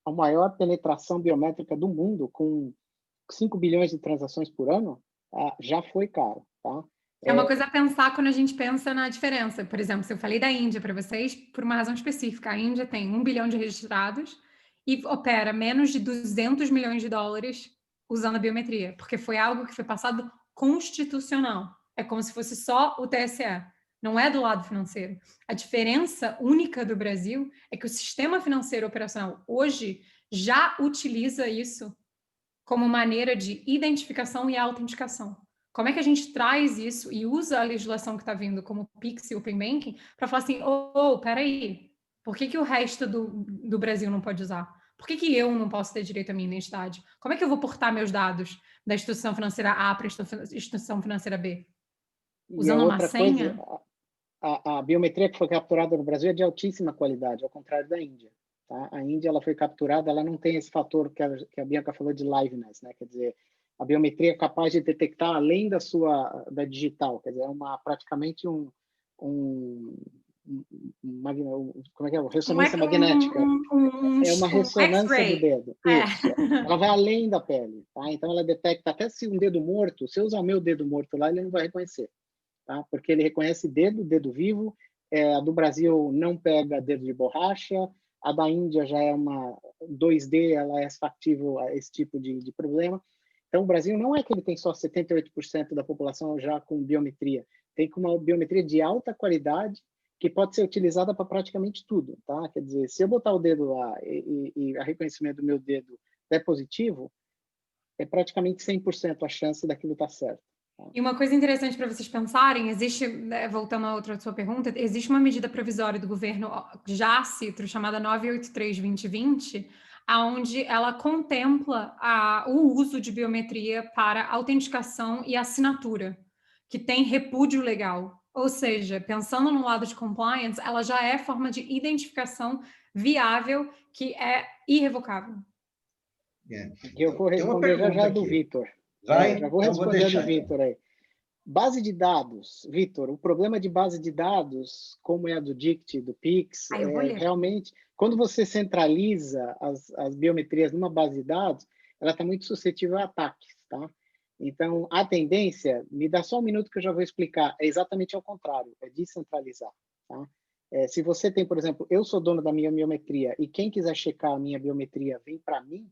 a maior penetração biométrica do mundo, com 5 bilhões de transações por ano, já foi caro, tá? É uma coisa a pensar quando a gente pensa na diferença. Por exemplo, se eu falei da Índia para vocês, por uma razão específica, a Índia tem 1 bilhão de registrados e opera menos de 200 milhões de dólares usando a biometria, porque foi algo que foi passado constitucional. É como se fosse só o TSE, não é do lado financeiro. A diferença única do Brasil é que o sistema financeiro operacional hoje já utiliza isso como maneira de identificação e autenticação. Como é que a gente traz isso e usa a legislação que está vindo, como o Pix e o Open Banking, para falar assim, peraí, por que o resto do Brasil não pode usar? Por que eu não posso ter direito à minha identidade? Como é que eu vou portar meus dados da instituição financeira A para a instituição financeira B? Usando uma senha? A biometria que foi capturada no Brasil é de altíssima qualidade, ao contrário da Índia. Tá? A Índia ela foi capturada, ela não tem esse fator que a Bianca falou de liveness, né? Quer dizer, a biometria é capaz de detectar além da digital, quer dizer, é praticamente como é que é? Ressonância magnética. É uma ressonância do dedo. Isso. Ela vai além da pele, tá? Então ela detecta até se um dedo morto, se eu usar o meu dedo morto lá, ele não vai reconhecer, tá? Porque ele reconhece dedo vivo. A do Brasil não pega dedo de borracha. A da Índia já é uma 2D, ela é factível a esse tipo de problema. Então, o Brasil não é que ele tem só 78% da população já com biometria. Tem com uma biometria de alta qualidade que pode ser utilizada para praticamente tudo, tá? Quer dizer, se eu botar o dedo lá e a reconhecimento do meu dedo é positivo, é praticamente 100% a chance daquilo estar certo. E uma coisa interessante para vocês pensarem, existe, voltando a outra sua pergunta, existe uma medida provisória do governo já citro, chamada 983/2020, onde ela contempla o uso de biometria para autenticação e assinatura, que tem repúdio legal. Ou seja, pensando no lado de compliance, ela já é forma de identificação viável que é irrevogável. Eu vou responder já do Vitor. Já vou responder do Vitor aí. Base de dados, Vitor, o problema de base de dados, como é a do DICT, do Pix, realmente, quando você centraliza as biometrias numa base de dados, ela está muito suscetível a ataques, tá? Então, a tendência, me dá só um minuto que eu já vou explicar, é exatamente ao contrário, é descentralizar, tá? Se você tem, por exemplo, eu sou dono da minha biometria e quem quiser checar a minha biometria vem para mim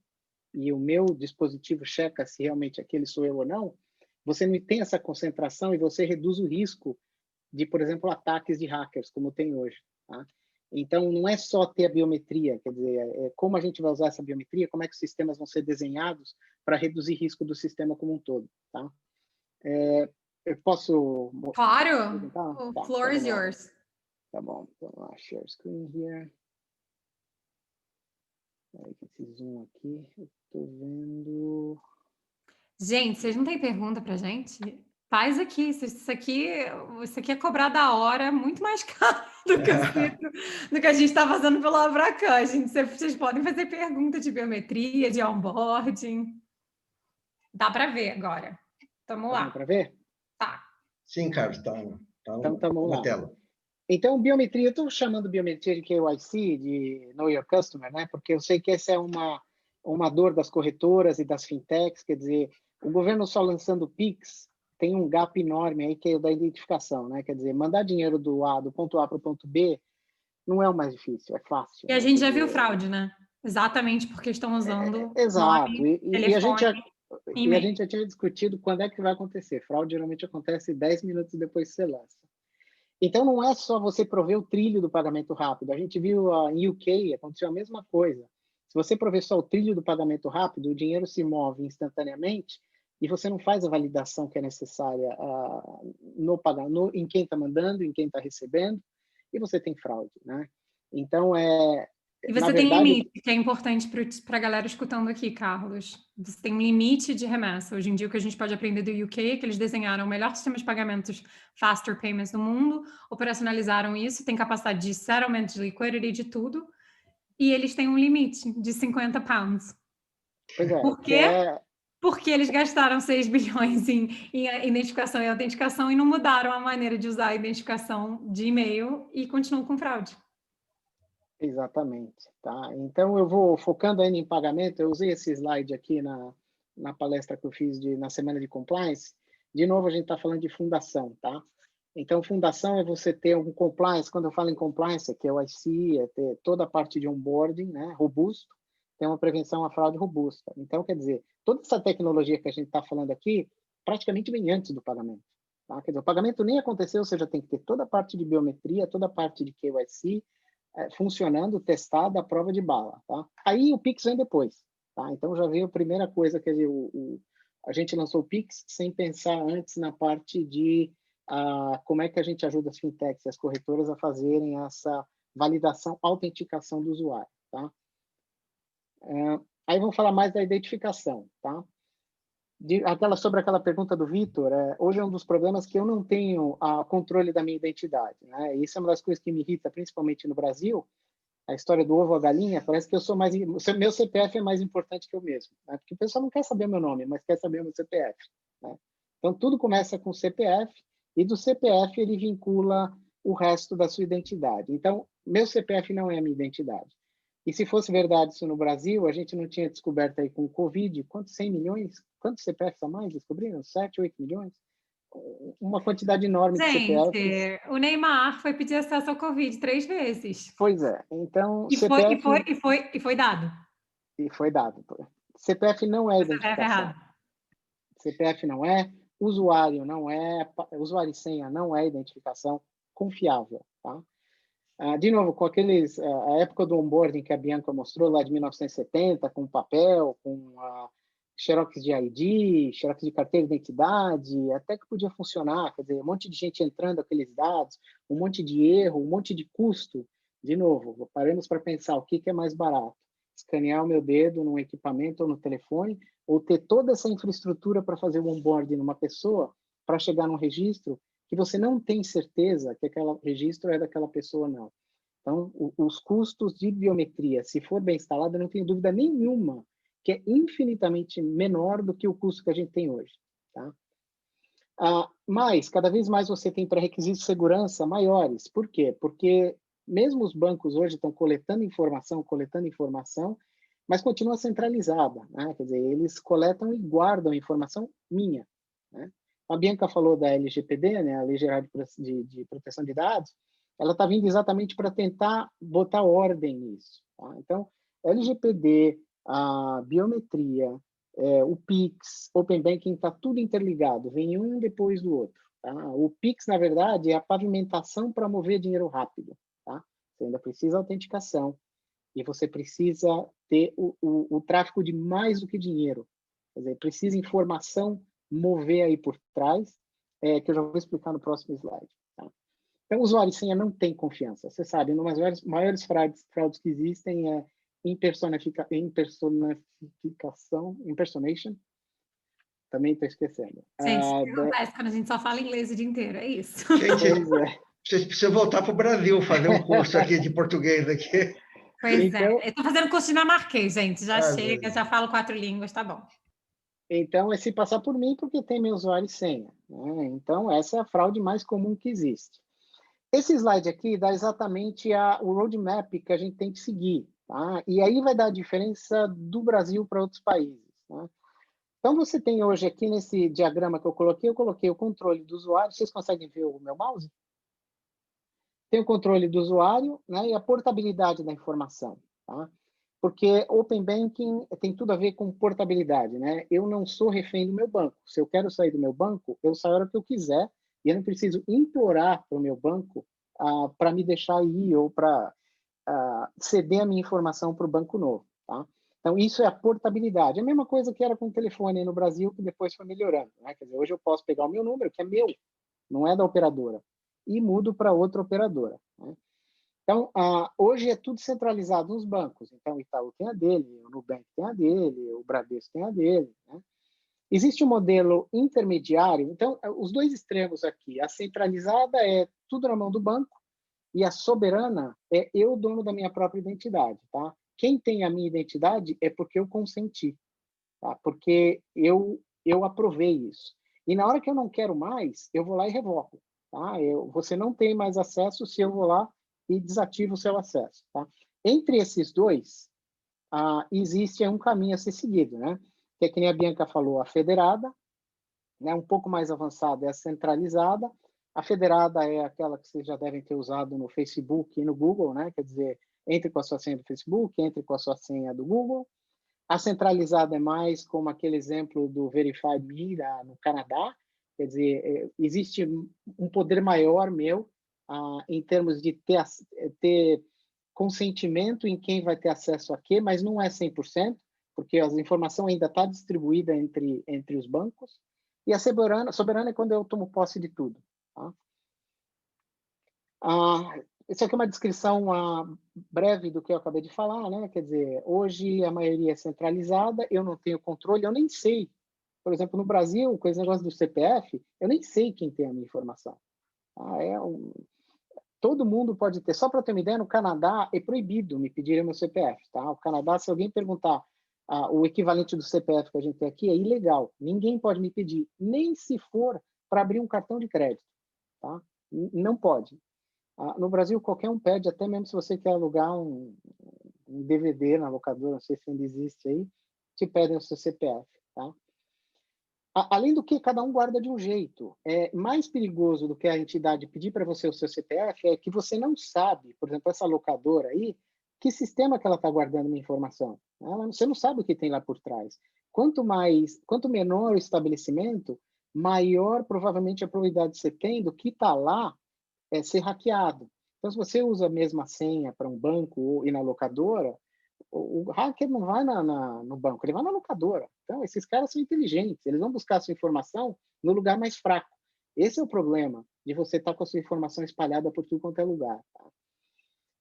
e o meu dispositivo checa se realmente aquele sou eu ou não, você não tem essa concentração e você reduz o risco de, por exemplo, ataques de hackers, como tem hoje. Tá? Então, não é só ter a biometria, quer dizer, como a gente vai usar essa biometria, como é que os sistemas vão ser desenhados para reduzir risco do sistema como um todo. Tá? Eu posso... Claro! O floor is yours. Tá bom, então, share screen here. Esse zoom aqui, eu estou vendo... Gente, vocês não têm pergunta pra gente? Faz aqui. Isso aqui é cobrar da hora muito mais caro do que a gente está fazendo pelo Abracan. Vocês podem fazer pergunta de biometria, de onboarding. Dá para ver agora. Vamos lá. Dá para ver? Tá. Sim, Carlos, está na tela. Então, biometria, eu estou chamando biometria de KYC, de Know Your Customer, né? Porque eu sei que essa é uma dor das corretoras e das fintechs, quer dizer, o governo só lançando o Pix tem um gap enorme aí que é o da identificação, né? Quer dizer, mandar dinheiro do ponto A para o ponto B não é o mais difícil, é fácil. E a gente já viu fraude, né? Exatamente porque estão usando exato. Nome, telefone, e a gente já tinha discutido quando é que vai acontecer. Fraude geralmente acontece 10 minutos depois que você lança. Então, não é só você prover o trilho do pagamento rápido. A gente viu em UK, aconteceu a mesma coisa. Se você prover só o trilho do pagamento rápido, o dinheiro se move instantaneamente e você não faz a validação que é necessária em quem está mandando, em quem está recebendo, e você tem fraude, né? Então, e você tem limite, que é importante para a galera escutando aqui, Carlos. Você tem um limite de remessa. Hoje em dia, o que a gente pode aprender do UK é que eles desenharam o melhor sistema de pagamentos faster payments do mundo, operacionalizaram isso, tem capacidade de settlement, de liquidity, de tudo, e eles têm um limite de 50 pounds. Pois é. Por quê? Porque eles gastaram 6 bilhões em identificação e autenticação e não mudaram a maneira de usar a identificação de e-mail e continuam com fraude. Exatamente. Tá? Então, eu vou focando ainda em pagamento. Eu usei esse slide aqui na palestra que eu fiz na semana de compliance. De novo, a gente está falando de fundação, tá? Então, fundação é você ter um compliance. Quando eu falo em compliance, é KYC, é ter toda a parte de onboarding, né, robusto, tem uma prevenção à fraude robusta. Então, quer dizer, toda essa tecnologia que a gente está falando aqui, praticamente vem antes do pagamento. Tá? Quer dizer, o pagamento nem aconteceu, você já tem que ter toda a parte de biometria, toda a parte de KYC funcionando, testada, a prova de bala. Tá? Aí o Pix vem depois. Tá? Então, já veio a primeira coisa, quer dizer, a gente lançou o Pix sem pensar antes na parte de como é que a gente ajuda as fintechs e as corretoras a fazerem essa validação, autenticação do usuário, tá? Aí vamos falar mais da identificação, tá? Sobre aquela pergunta do Vitor, hoje é um dos problemas que eu não tenho controle da minha identidade, né? Isso é uma das coisas que me irrita, principalmente no Brasil, a história do ovo ou a galinha. Parece que eu sou meu CPF é mais importante que eu mesmo, né? Porque o pessoal não quer saber o meu nome, mas quer saber o meu CPF, né? Então, tudo começa com o CPF, e do CPF ele vincula o resto da sua identidade. Então, meu CPF não é a minha identidade. E se fosse verdade isso no Brasil, a gente não tinha descoberto aí com o Covid, quantos 100 milhões? Quantos CPFs a mais descobriram? 7, 8 milhões? Uma quantidade enorme de CPFs. Gente, o Neymar foi pedir acesso ao Covid 3 vezes. Pois é. Então, E foi dado. E foi dado. CPF não é CPF errado. CPF não é, usuário não é, usuário e senha não é identificação confiável, tá? De novo, com a época do onboarding que a Bianca mostrou lá de 1970, com papel, com xerox de ID, xerox de carteira de identidade, até que podia funcionar, quer dizer, um monte de gente entrando aqueles dados, um monte de erro, um monte de custo. De novo, paremos para pensar o que é mais barato, escanear o meu dedo num equipamento ou no telefone, ou ter toda essa infraestrutura para fazer o onboarding numa pessoa, para chegar num registro que você não tem certeza que aquele registro é daquela pessoa, não. Então, os custos de biometria, se for bem instalado, eu não tenho dúvida nenhuma que é infinitamente menor do que o custo que a gente tem hoje. Tá? Mas, cada vez mais você tem pré-requisitos de segurança maiores. Por quê? Porque mesmo os bancos hoje estão coletando informação, mas continua centralizada. Né? Quer dizer, eles coletam e guardam informação minha. Né? A Bianca falou da LGPD, né, a Lei Geral de Proteção de Dados, ela está vindo exatamente para tentar botar ordem nisso. Tá? Então, LGPD, a biometria, o Pix, Open Banking, está tudo interligado, vem um depois do outro. Tá? O Pix, na verdade, é a pavimentação para mover dinheiro rápido. Tá? Você ainda precisa de autenticação e você precisa ter o tráfico de mais do que dinheiro. Quer dizer, precisa informação mover aí por trás, que eu já vou explicar no próximo slide. Tá? Então, usuário e senha não tem confiança. Você sabe, uma das maiores fraudes que existem é impersonation. Também estou esquecendo. Gente, o que acontece quando a gente só fala inglês o dia inteiro? É isso. Gente, vocês precisam voltar para o Brasil, fazer um curso aqui de português aqui. Pois então, eu estou fazendo curso dinamarquês, gente. Já chega, já falo 4 línguas, tá bom. Então, é se passar por mim porque tem meu usuário e senha. Né? Então, essa é a fraude mais comum que existe. Esse slide aqui dá exatamente o roadmap que a gente tem que seguir. Tá? E aí vai dar a diferença do Brasil para outros países. Tá? Então, você tem hoje aqui nesse diagrama que eu coloquei o controle do usuário. Vocês conseguem ver o meu mouse? Tem o controle do usuário, né, e a portabilidade da informação. Tá? Porque Open Banking tem tudo a ver com portabilidade. Né? Eu não sou refém do meu banco. Se eu quero sair do meu banco, eu saio a hora que eu quiser e eu não preciso implorar para o meu banco para me deixar ir ou para ceder a minha informação para o banco novo. Tá? Então, isso é a portabilidade. É a mesma coisa que era com o telefone no Brasil, que depois foi melhorando. Né? Quer dizer, hoje eu posso pegar o meu número, que é meu, não é da operadora, e mudo para outra operadora. Né? Então, hoje é tudo centralizado nos bancos. Então, o Itaú tem a dele, o Nubank tem a dele, o Bradesco tem a dele. Né? Existe um modelo intermediário. Então, os dois extremos aqui. A centralizada é tudo na mão do banco e a soberana é eu, dono da minha própria identidade. Tá? Quem tem a minha identidade é porque eu consenti, tá? Porque eu aprovei isso. E na hora que eu não quero mais, eu vou lá e revoco. Tá? Você não tem mais acesso se eu vou lá e desativo o seu acesso. Tá? Entre esses dois, existe um caminho a ser seguido, né? Que é que nem a Bianca falou, a federada, né, um pouco mais avançada é a centralizada. A federada é aquela que vocês já devem ter usado no Facebook e no Google, né? Quer dizer, entre com a sua senha do Facebook, entre com a sua senha do Google. A centralizada é mais como aquele exemplo do Verify Me no Canadá. Quer dizer, existe um poder maior meu em termos de ter consentimento em quem vai ter acesso a quê, mas não é 100%, porque a informação ainda está distribuída entre os bancos. E a soberana é quando eu tomo posse de tudo. Tá? Isso aqui é uma descrição breve do que eu acabei de falar, né? Quer dizer, hoje a maioria é centralizada, eu não tenho controle, eu nem sei. Por exemplo, no Brasil, com esse negócio do CPF, eu nem sei quem tem a minha informação. Tá? Todo mundo pode ter. Só para ter uma ideia, no Canadá é proibido me pedirem meu CPF. Tá? O Canadá, se alguém perguntar o equivalente do CPF que a gente tem aqui, é ilegal. Ninguém pode me pedir, nem se for para abrir um cartão de crédito. Tá? Não pode. No Brasil, qualquer um pede, até mesmo se você quer alugar um DVD na locadora, não sei se ainda existe aí, te pedem o seu CPF. Tá? Além do que, cada um guarda de um jeito. É mais perigoso do que a entidade pedir para você o seu CPF é que você não sabe, por exemplo, essa locadora aí, que sistema que ela está guardando minha informação. Você não sabe o que tem lá por trás. Quanto menor o estabelecimento, maior provavelmente a probabilidade que você tem do que está lá ser hackeado. Então, se você usa a mesma senha para um banco e na locadora, o hacker não vai no banco, ele vai na locadora. Então, esses caras são inteligentes, eles vão buscar a sua informação no lugar mais fraco. Esse é o problema de você estar com a sua informação espalhada por tudo quanto é lugar. Tá?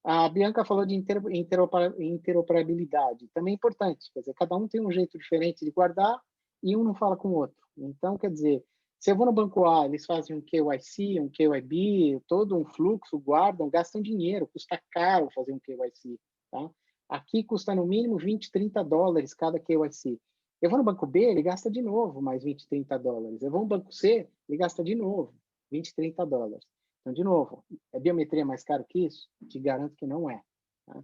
A Bianca falou de interoperabilidade, também é importante. Quer dizer, cada um tem um jeito diferente de guardar e um não fala com o outro. Então, quer dizer, se eu vou no banco A, eles fazem um KYC, um KYB, todo um fluxo, guardam, gastam dinheiro, custa caro fazer um KYC. Tá? Aqui custa no mínimo 20, 30 dólares cada KYC. Eu vou no banco B, ele gasta de novo mais 20, 30 dólares. Eu vou no banco C, ele gasta de novo 20, 30 dólares. Então, de novo, é biometria mais caro que isso? Te garanto que não é. Tá?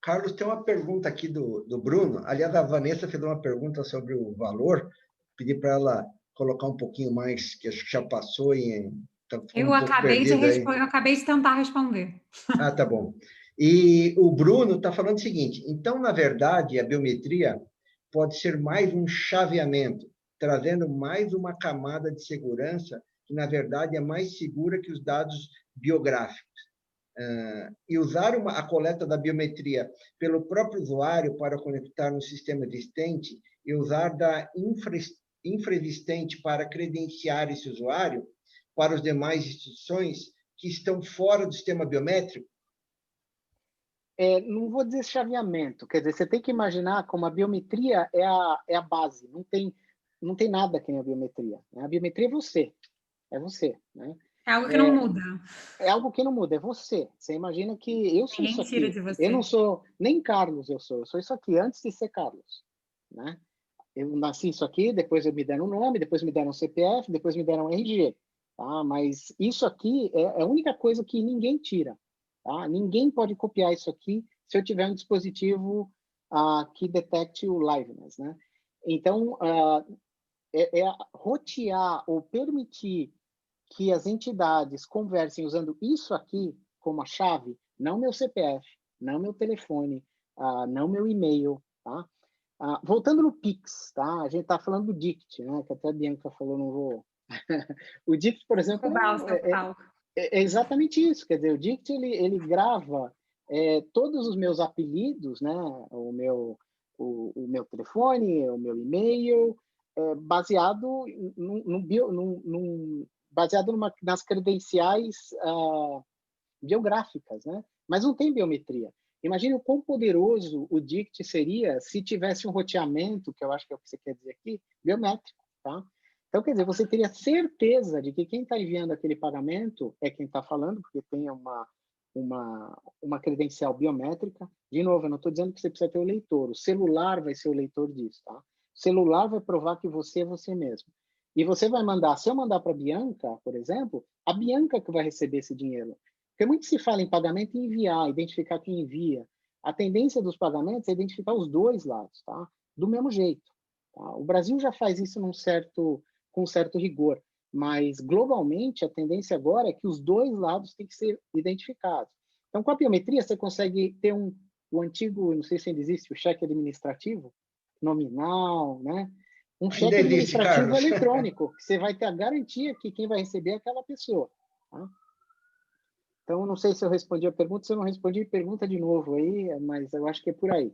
Carlos, tem uma pergunta aqui do Bruno. Aliás, a Vanessa fez uma pergunta sobre o valor. Pedi para ela colocar um pouquinho mais, que acho que já passou e Eu acabei de tentar responder. Tá bom. E o Bruno está falando o seguinte: então, na verdade, a biometria pode ser mais um chaveamento, trazendo mais uma camada de segurança que, na verdade, é mais segura que os dados biográficos. E usar a coleta da biometria pelo próprio usuário para conectar no sistema existente e usar da infraexistente para credenciar esse usuário para as demais instituições que estão fora do sistema biométrico? Não vou dizer chaveamento, quer dizer, você tem que imaginar como a biometria é a base, não tem nada que nem a biometria. Né? A biometria é você. Né? É algo que não muda. É algo que não muda, é você. Você imagina que eu sou isso aqui. De você. Eu não sou nem Carlos, eu sou isso aqui antes de ser Carlos. Né? Eu nasci isso aqui, depois me deram um nome, depois me deram um CPF, depois me deram um RG. Tá? Mas isso aqui é a única coisa que ninguém tira. Tá? Ninguém pode copiar isso aqui se eu tiver um dispositivo que detecte o liveness. Né? Então, rotear ou permitir que as entidades conversem usando isso aqui como a chave, não meu CPF, não meu telefone, não meu e-mail. Tá? Voltando no Pix, tá? A gente está falando do DICT, né? Que até a Bianca falou, não vou... O DICT, por exemplo, é exatamente isso. Quer dizer, o DICT ele grava todos os meus apelidos, né? O meu telefone, o meu e-mail, baseado nas credenciais biográficas, né? Mas não tem biometria. Imagine o quão poderoso o DICT seria se tivesse um roteamento, que eu acho que é o que você quer dizer aqui, biométrico, tá? Então, quer dizer, você teria certeza de que quem está enviando aquele pagamento é quem está falando, porque tem uma credencial biométrica. De novo, eu não estou dizendo que você precisa ter o leitor. O celular vai ser o leitor disso, tá? O celular vai provar que você é você mesmo. E você vai mandar, se eu mandar para a Bianca, por exemplo, a Bianca que vai receber esse dinheiro. Porque muito se fala em pagamento e enviar, identificar quem envia. A tendência dos pagamentos é identificar os dois lados, tá? Do mesmo jeito. Tá? O Brasil já faz isso num certo com certo rigor. Mas, globalmente, a tendência agora é que os dois lados têm que ser identificados. Então, com a biometria, você consegue ter o antigo, não sei se ainda existe, o cheque administrativo, nominal, né? Um cheque Ainda existe, administrativo Carlos. eletrônico, que você vai ter a garantia que quem vai receber é aquela pessoa. Tá? Então, não sei se eu respondi a pergunta, se eu não respondi, pergunta de novo aí, mas eu acho que é por aí.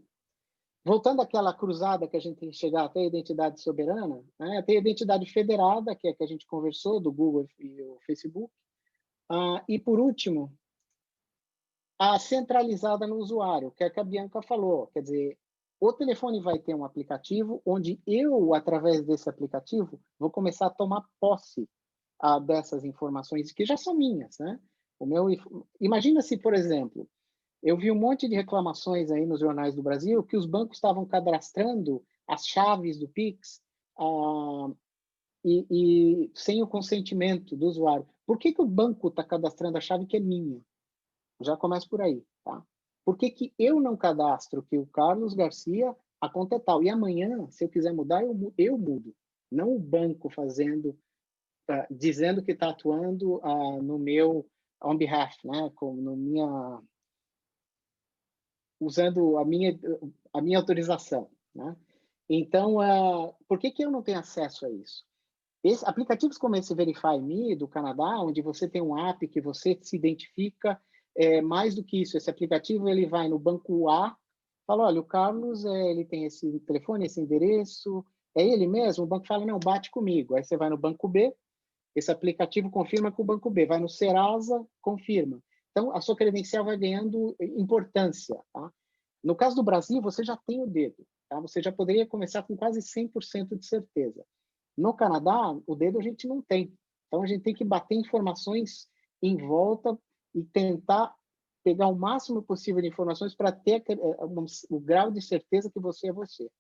Voltando àquela cruzada que a gente tem que chegar até a identidade soberana, né? Tem a identidade federada, que é a que a gente conversou, do Google e o Facebook. E, por último, a centralizada no usuário, que é a que a Bianca falou. Quer dizer, o telefone vai ter um aplicativo onde eu, através desse aplicativo, vou começar a tomar posse dessas informações que já são minhas, né? Imagina se, por exemplo, eu vi um monte de reclamações aí nos jornais do Brasil que os bancos estavam cadastrando as chaves do Pix e sem o consentimento do usuário. Por que o banco está cadastrando a chave que é minha? Já começa por aí, tá? Por que eu não cadastro que o Carlos Garcia, a conta é tal? E amanhã, se eu quiser mudar, eu mudo. Não o banco dizendo que está atuando no meu on behalf, né? Usando a minha autorização, né? Então, por que eu não tenho acesso a isso? Aplicativos como esse Verify Me, do Canadá, onde você tem um app que você se identifica, mais do que isso, esse aplicativo ele vai no banco A, fala, olha, o Carlos, ele tem esse telefone, esse endereço, é ele mesmo? O banco fala, não, bate comigo. Aí você vai no banco B, esse aplicativo confirma com o banco B, vai no Serasa, confirma. Então, a sua credencial vai ganhando importância, tá? No caso do Brasil, você já tem o dedo, tá? Você já poderia começar com quase 100% de certeza. No Canadá, o dedo a gente não tem. Então, a gente tem que bater informações em volta e tentar pegar o máximo possível de informações para ter o grau de certeza que você é você.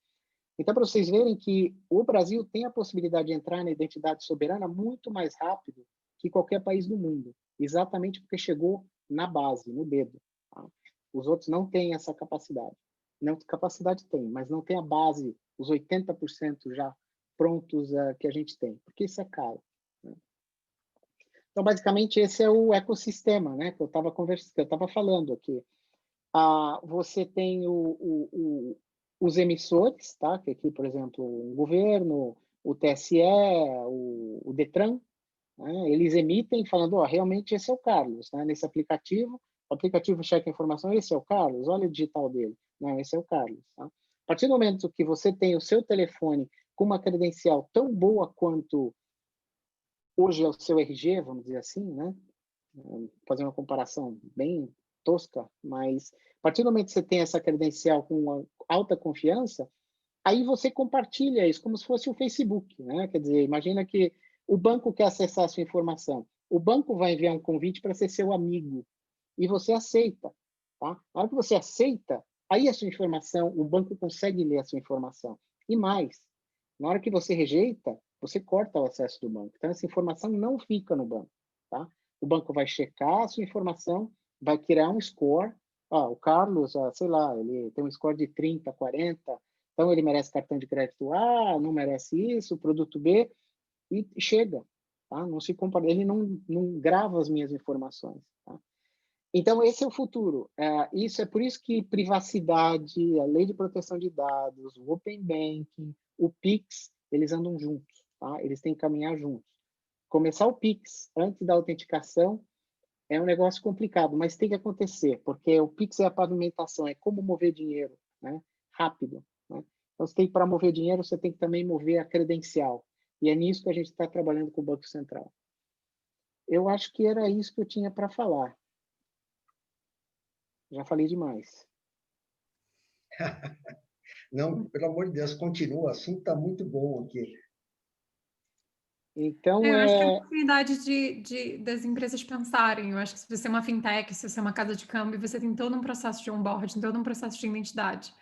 Então, para vocês verem que o Brasil tem a possibilidade de entrar na identidade soberana muito mais rápido que qualquer país do mundo, exatamente porque chegou na base, no dedo. Tá? Os outros não têm essa capacidade. Não, capacidade tem, mas não tem a base, os 80% já prontos que a gente tem, porque isso é caro. Né? Então, basicamente, esse é o ecossistema, né, que eu estava falando aqui. Você tem os emissores, tá? Que aqui, por exemplo, o governo, o TSE, o Detran, né? Eles emitem falando, realmente esse é o Carlos, né? Nesse aplicativo, o aplicativo checa a informação, esse é o Carlos, olha o digital dele. Não, esse é o Carlos. Tá? A partir do momento que você tem o seu telefone com uma credencial tão boa quanto hoje é o seu RG, vamos dizer assim, né? Fazer uma comparação bem tosca, mas a partir do momento que você tem essa credencial com uma alta confiança, aí você compartilha isso como se fosse o Facebook, né? Quer dizer, imagina que o banco quer acessar a sua informação. O banco vai enviar um convite para ser seu amigo e você aceita, tá? Na hora que você aceita, aí a sua informação, o banco consegue ler a sua informação. E mais, na hora que você rejeita, você corta o acesso do banco. Então, essa informação não fica no banco, tá? O banco vai checar a sua informação, vai criar um score. O Carlos, sei lá, ele tem um score de 30, 40, então ele merece cartão de crédito A, não merece isso, produto B, e chega. Tá? Não se compara, ele não grava as minhas informações. Tá? Então, esse é o futuro. Isso é por isso que privacidade, a lei de proteção de dados, o Open Banking, o Pix, eles andam juntos. Tá? Eles têm que caminhar juntos. Começar o Pix antes da autenticação é um negócio complicado, mas tem que acontecer, porque o Pix é a pavimentação, é como mover dinheiro, né? Rápido. Né? Então, para mover dinheiro, você tem que também mover a credencial. E é nisso que a gente está trabalhando com o Banco Central. Eu acho que era isso que eu tinha para falar. Já falei demais. Não, pelo amor de Deus, continua. O assunto está muito bom aqui. Então, eu acho que é uma oportunidade das empresas pensarem. Eu acho que se você é uma fintech, se você é uma casa de câmbio, você tem todo um processo de onboarding, todo um processo de identidade.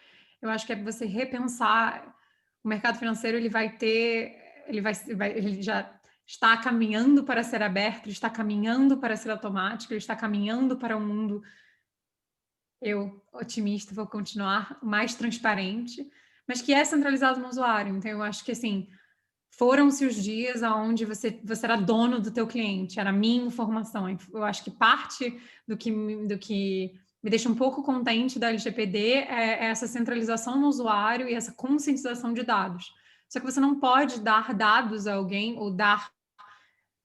Eu acho que é você repensar. O mercado financeiro ele já está caminhando para ser aberto, ele está caminhando para ser automático, ele está caminhando para um mundo, eu, otimista, vou continuar mais transparente, mas que é centralizado no usuário. Então, eu acho que, assim, foram-se os dias onde você era dono do teu cliente, era minha informação. Eu acho que parte do que me deixa um pouco contente da LGPD é essa centralização no usuário e essa conscientização de dados. Só que você não pode dar dados a alguém ou dar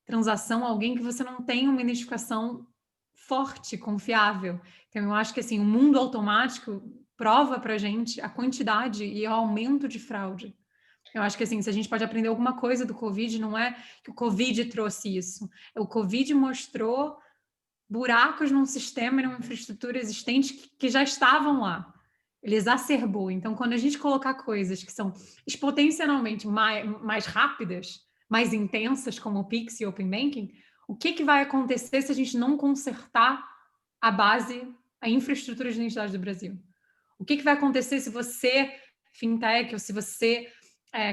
transação a alguém que você não tem uma identificação forte, confiável. Então, eu acho que assim, o mundo automático prova para a gente a quantidade e o aumento de fraude. Eu acho que assim, se a gente pode aprender alguma coisa do Covid, não é que o Covid trouxe isso. O Covid mostrou buracos num sistema e numa infraestrutura existente que já estavam lá. Ele exacerbou. Então, quando a gente colocar coisas que são exponencialmente mais rápidas, mais intensas, como o Pix e o Open Banking, o que vai acontecer se a gente não consertar a base, a infraestrutura de identidade do Brasil? O que vai acontecer se você, fintech, ou se você,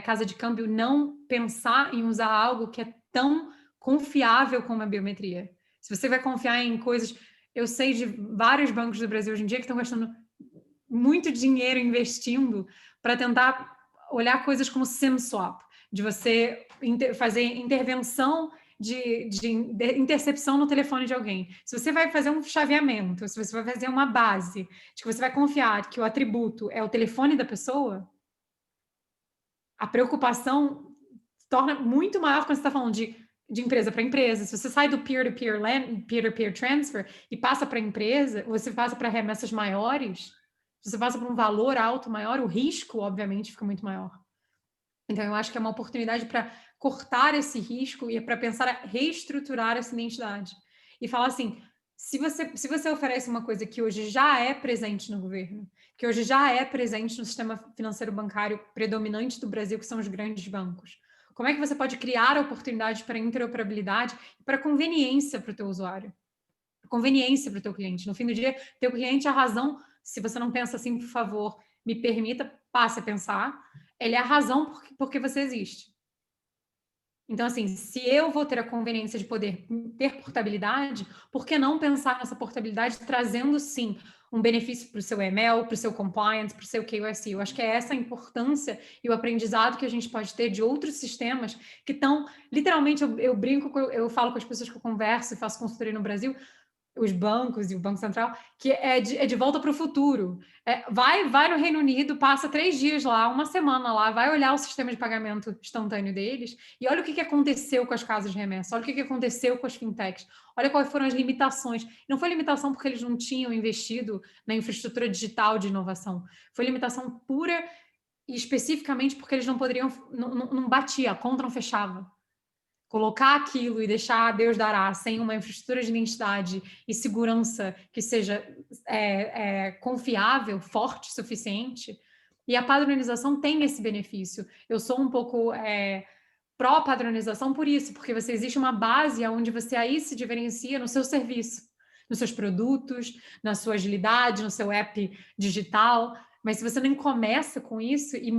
casa de câmbio, não pensar em usar algo que é tão confiável como a biometria? Se você vai confiar em coisas... Eu sei de vários bancos do Brasil hoje em dia que estão gastando muito dinheiro investindo para tentar olhar coisas como SIM-swap, de você fazer intervenção de intercepção no telefone de alguém. Se você vai fazer um chaveamento, se você vai fazer uma base, de que você vai confiar que o atributo é o telefone da pessoa, a preocupação se torna muito maior quando você está falando de empresa para empresa. Se você sai do peer-to-peer transfer e passa para empresa, você passa para remessas maiores, se você passa para um valor alto maior, o risco, obviamente, fica muito maior. Então, eu acho que é uma oportunidade para cortar esse risco e para pensar a reestruturar essa identidade. E falar assim, se você oferece uma coisa que hoje já é presente no governo, que hoje já é presente no sistema financeiro bancário predominante do Brasil, que são os grandes bancos, como é que você pode criar oportunidades para interoperabilidade e para conveniência para o teu usuário? Conveniência para o teu cliente. No fim do dia, teu cliente é a razão. Se você não pensa assim, por favor, me permita, passe a pensar. Ele é a razão porque você existe. Então, assim, se eu vou ter a conveniência de poder ter portabilidade, por que não pensar nessa portabilidade trazendo, sim, um benefício para o seu ML, para o seu compliance, para o seu KYC? Eu acho que é essa a importância e o aprendizado que a gente pode ter de outros sistemas que estão, literalmente, eu brinco, eu falo com as pessoas que eu converso e faço consultoria no Brasil, os bancos e o Banco Central, que é de volta para o futuro. Vai no Reino Unido, passa 3 dias lá, uma semana lá, vai olhar o sistema de pagamento instantâneo deles e olha o que aconteceu com as casas de remessa, olha o que aconteceu com as fintechs, olha quais foram as limitações. Não foi limitação porque eles não tinham investido na infraestrutura digital de inovação, foi limitação pura e especificamente porque eles não poderiam, não batia, a conta não fechava. Colocar aquilo e deixar Deus dará sem uma infraestrutura de identidade e segurança que seja confiável, forte o suficiente. E a padronização tem esse benefício. Eu sou um pouco pró-padronização por isso, porque você existe uma base onde você aí se diferencia no seu serviço, nos seus produtos, na sua agilidade, no seu app digital. Mas se você nem começa com isso, e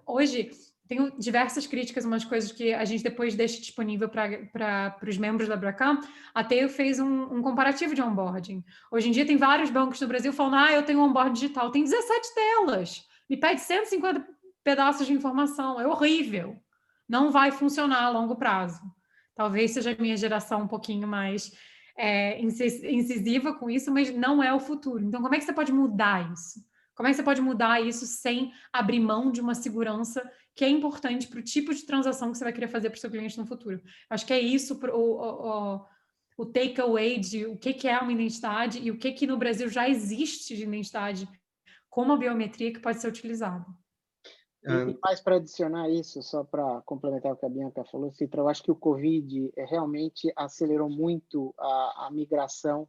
hoje... Tenho diversas críticas, umas coisas que a gente depois deixa disponível para os membros da Bracam. A Teio fez um comparativo de onboarding. Hoje em dia tem vários bancos no Brasil falando, eu tenho um onboarding digital, tem 17 telas, me pede 150 pedaços de informação, é horrível. Não vai funcionar a longo prazo. Talvez seja a minha geração um pouquinho mais incisiva com isso, mas não é o futuro. Então, como é que você pode mudar isso? Como é que você pode mudar isso sem abrir mão de uma segurança que é importante para o tipo de transação que você vai querer fazer para o seu cliente no futuro? Acho que é isso o takeaway de o que é uma identidade e o que no Brasil já existe de identidade como a biometria que pode ser utilizada. E mais para adicionar isso, só para complementar o que a Bianca falou, Citra, eu acho que o Covid realmente acelerou muito a migração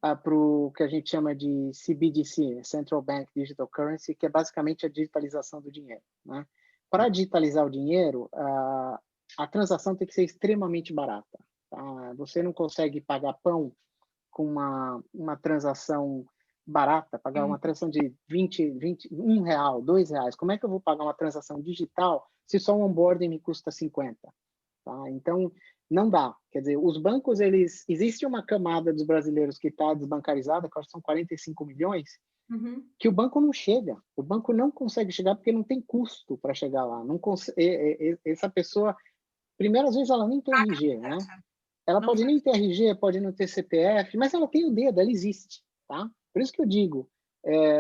para o que a gente chama de CBDC, Central Bank Digital Currency, que é basicamente a digitalização do dinheiro, né? Para digitalizar o dinheiro, a transação tem que ser extremamente barata. Tá? Você não consegue pagar pão com uma transação barata, pagar uma transação de 1 real, 2 reais. Como é que eu vou pagar uma transação digital se só um onboarding me custa 50? Tá? Então, não dá. Quer dizer, os bancos, existe uma camada dos brasileiros que está desbancarizada, que eu acho que são 45 milhões, que o banco não chega. O banco não consegue chegar porque não tem custo para chegar lá. Não essa pessoa, primeiro, às vezes ela nem tem RG, né? Ela Não pode nem ter RG, pode não ter CPF, mas ela tem o dedo, ela existe, tá? Por isso que eu digo,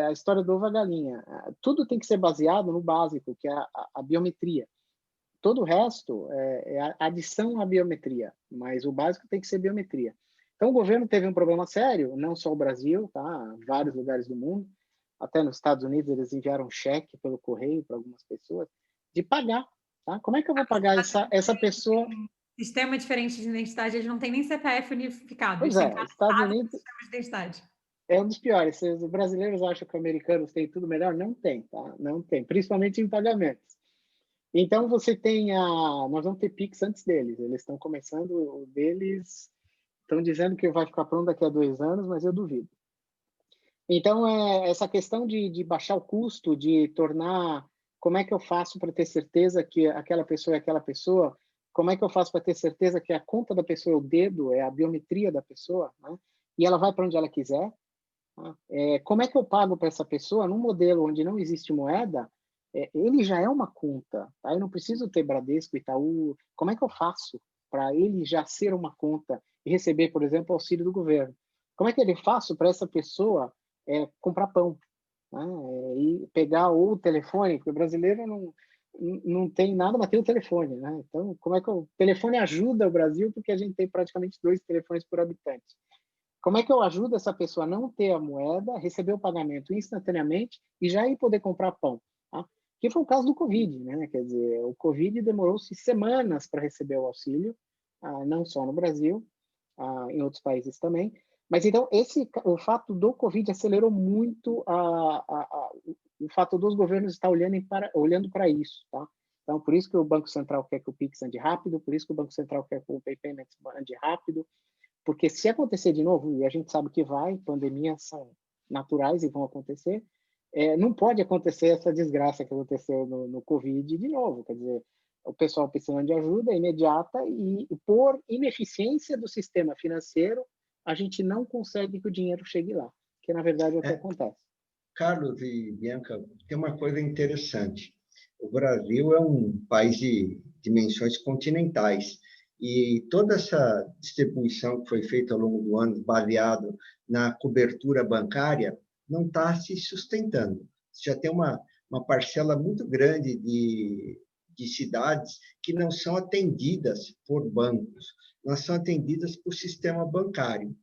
a história do ovo e a galinha. Tudo tem que ser baseado no básico, que é a biometria. Todo o resto é adição à biometria, mas o básico tem que ser biometria. Então, o governo teve um problema sério, não só o Brasil, tá? Vários lugares do mundo, até nos Estados Unidos eles enviaram cheque pelo correio para algumas pessoas, de pagar, tá? Como é que eu vou pagar essa pessoa? Sistema diferente de identidade, eles não têm nem CPF unificado, Pois eles têm é, cada Estados estado Unidos com sistema de identidade. é um dos piores. Se os brasileiros acham que os americanos têm tudo melhor, não tem, tá? Não tem, principalmente em pagamentos. Então, você tem nós vamos ter Pix antes deles. Eles estão começando, o deles estão dizendo que vai ficar pronto daqui a 2 anos, mas eu duvido. Então, essa questão de baixar o custo, de tornar... Como é que eu faço para ter certeza que aquela pessoa é aquela pessoa? Como é que eu faço para ter certeza que a conta da pessoa é o dedo, é a biometria da pessoa, né? E ela vai para onde ela quiser? Tá? Como é que eu pago para essa pessoa num modelo onde não existe moeda? Ele já é uma conta, tá? Eu não preciso ter Bradesco, Itaú. Como é que eu faço para ele já ser uma conta e receber, por exemplo, o auxílio do governo? Como é que eu faço para essa pessoa comprar pão, né? E pegar o telefone, porque o brasileiro não tem nada, mas tem o telefone, né? Então, como é que o telefone ajuda o Brasil? Porque a gente tem praticamente 2 telefones por habitante. Como é que eu ajudo essa pessoa a não ter a moeda, receber o pagamento instantaneamente e já ir poder comprar pão? Tá? Que foi o caso do Covid, né? Quer dizer, o Covid demorou-se semanas para receber o auxílio, não só no Brasil, em outros países também. Mas então o fato do Covid acelerou muito o fato dos governos estar olhando para isso, tá? Então, por isso que o Banco Central quer que o Pix ande rápido, por isso que o Banco Central quer que o Pay Payments ande rápido, porque se acontecer de novo, e a gente sabe que vai, pandemias são naturais e vão acontecer, não pode acontecer essa desgraça que aconteceu no Covid de novo. Quer dizer, o pessoal precisando de ajuda imediata e por ineficiência do sistema financeiro, a gente não consegue que o dinheiro chegue lá, que na verdade é o que acontece. Carlos e Bianca, tem uma coisa interessante. O Brasil é um país de dimensões continentais e toda essa distribuição que foi feita ao longo do ano, baseado na cobertura bancária, não está se sustentando. Já tem uma parcela muito grande de cidades que não são atendidas por bancos, não são atendidas por sistema bancário.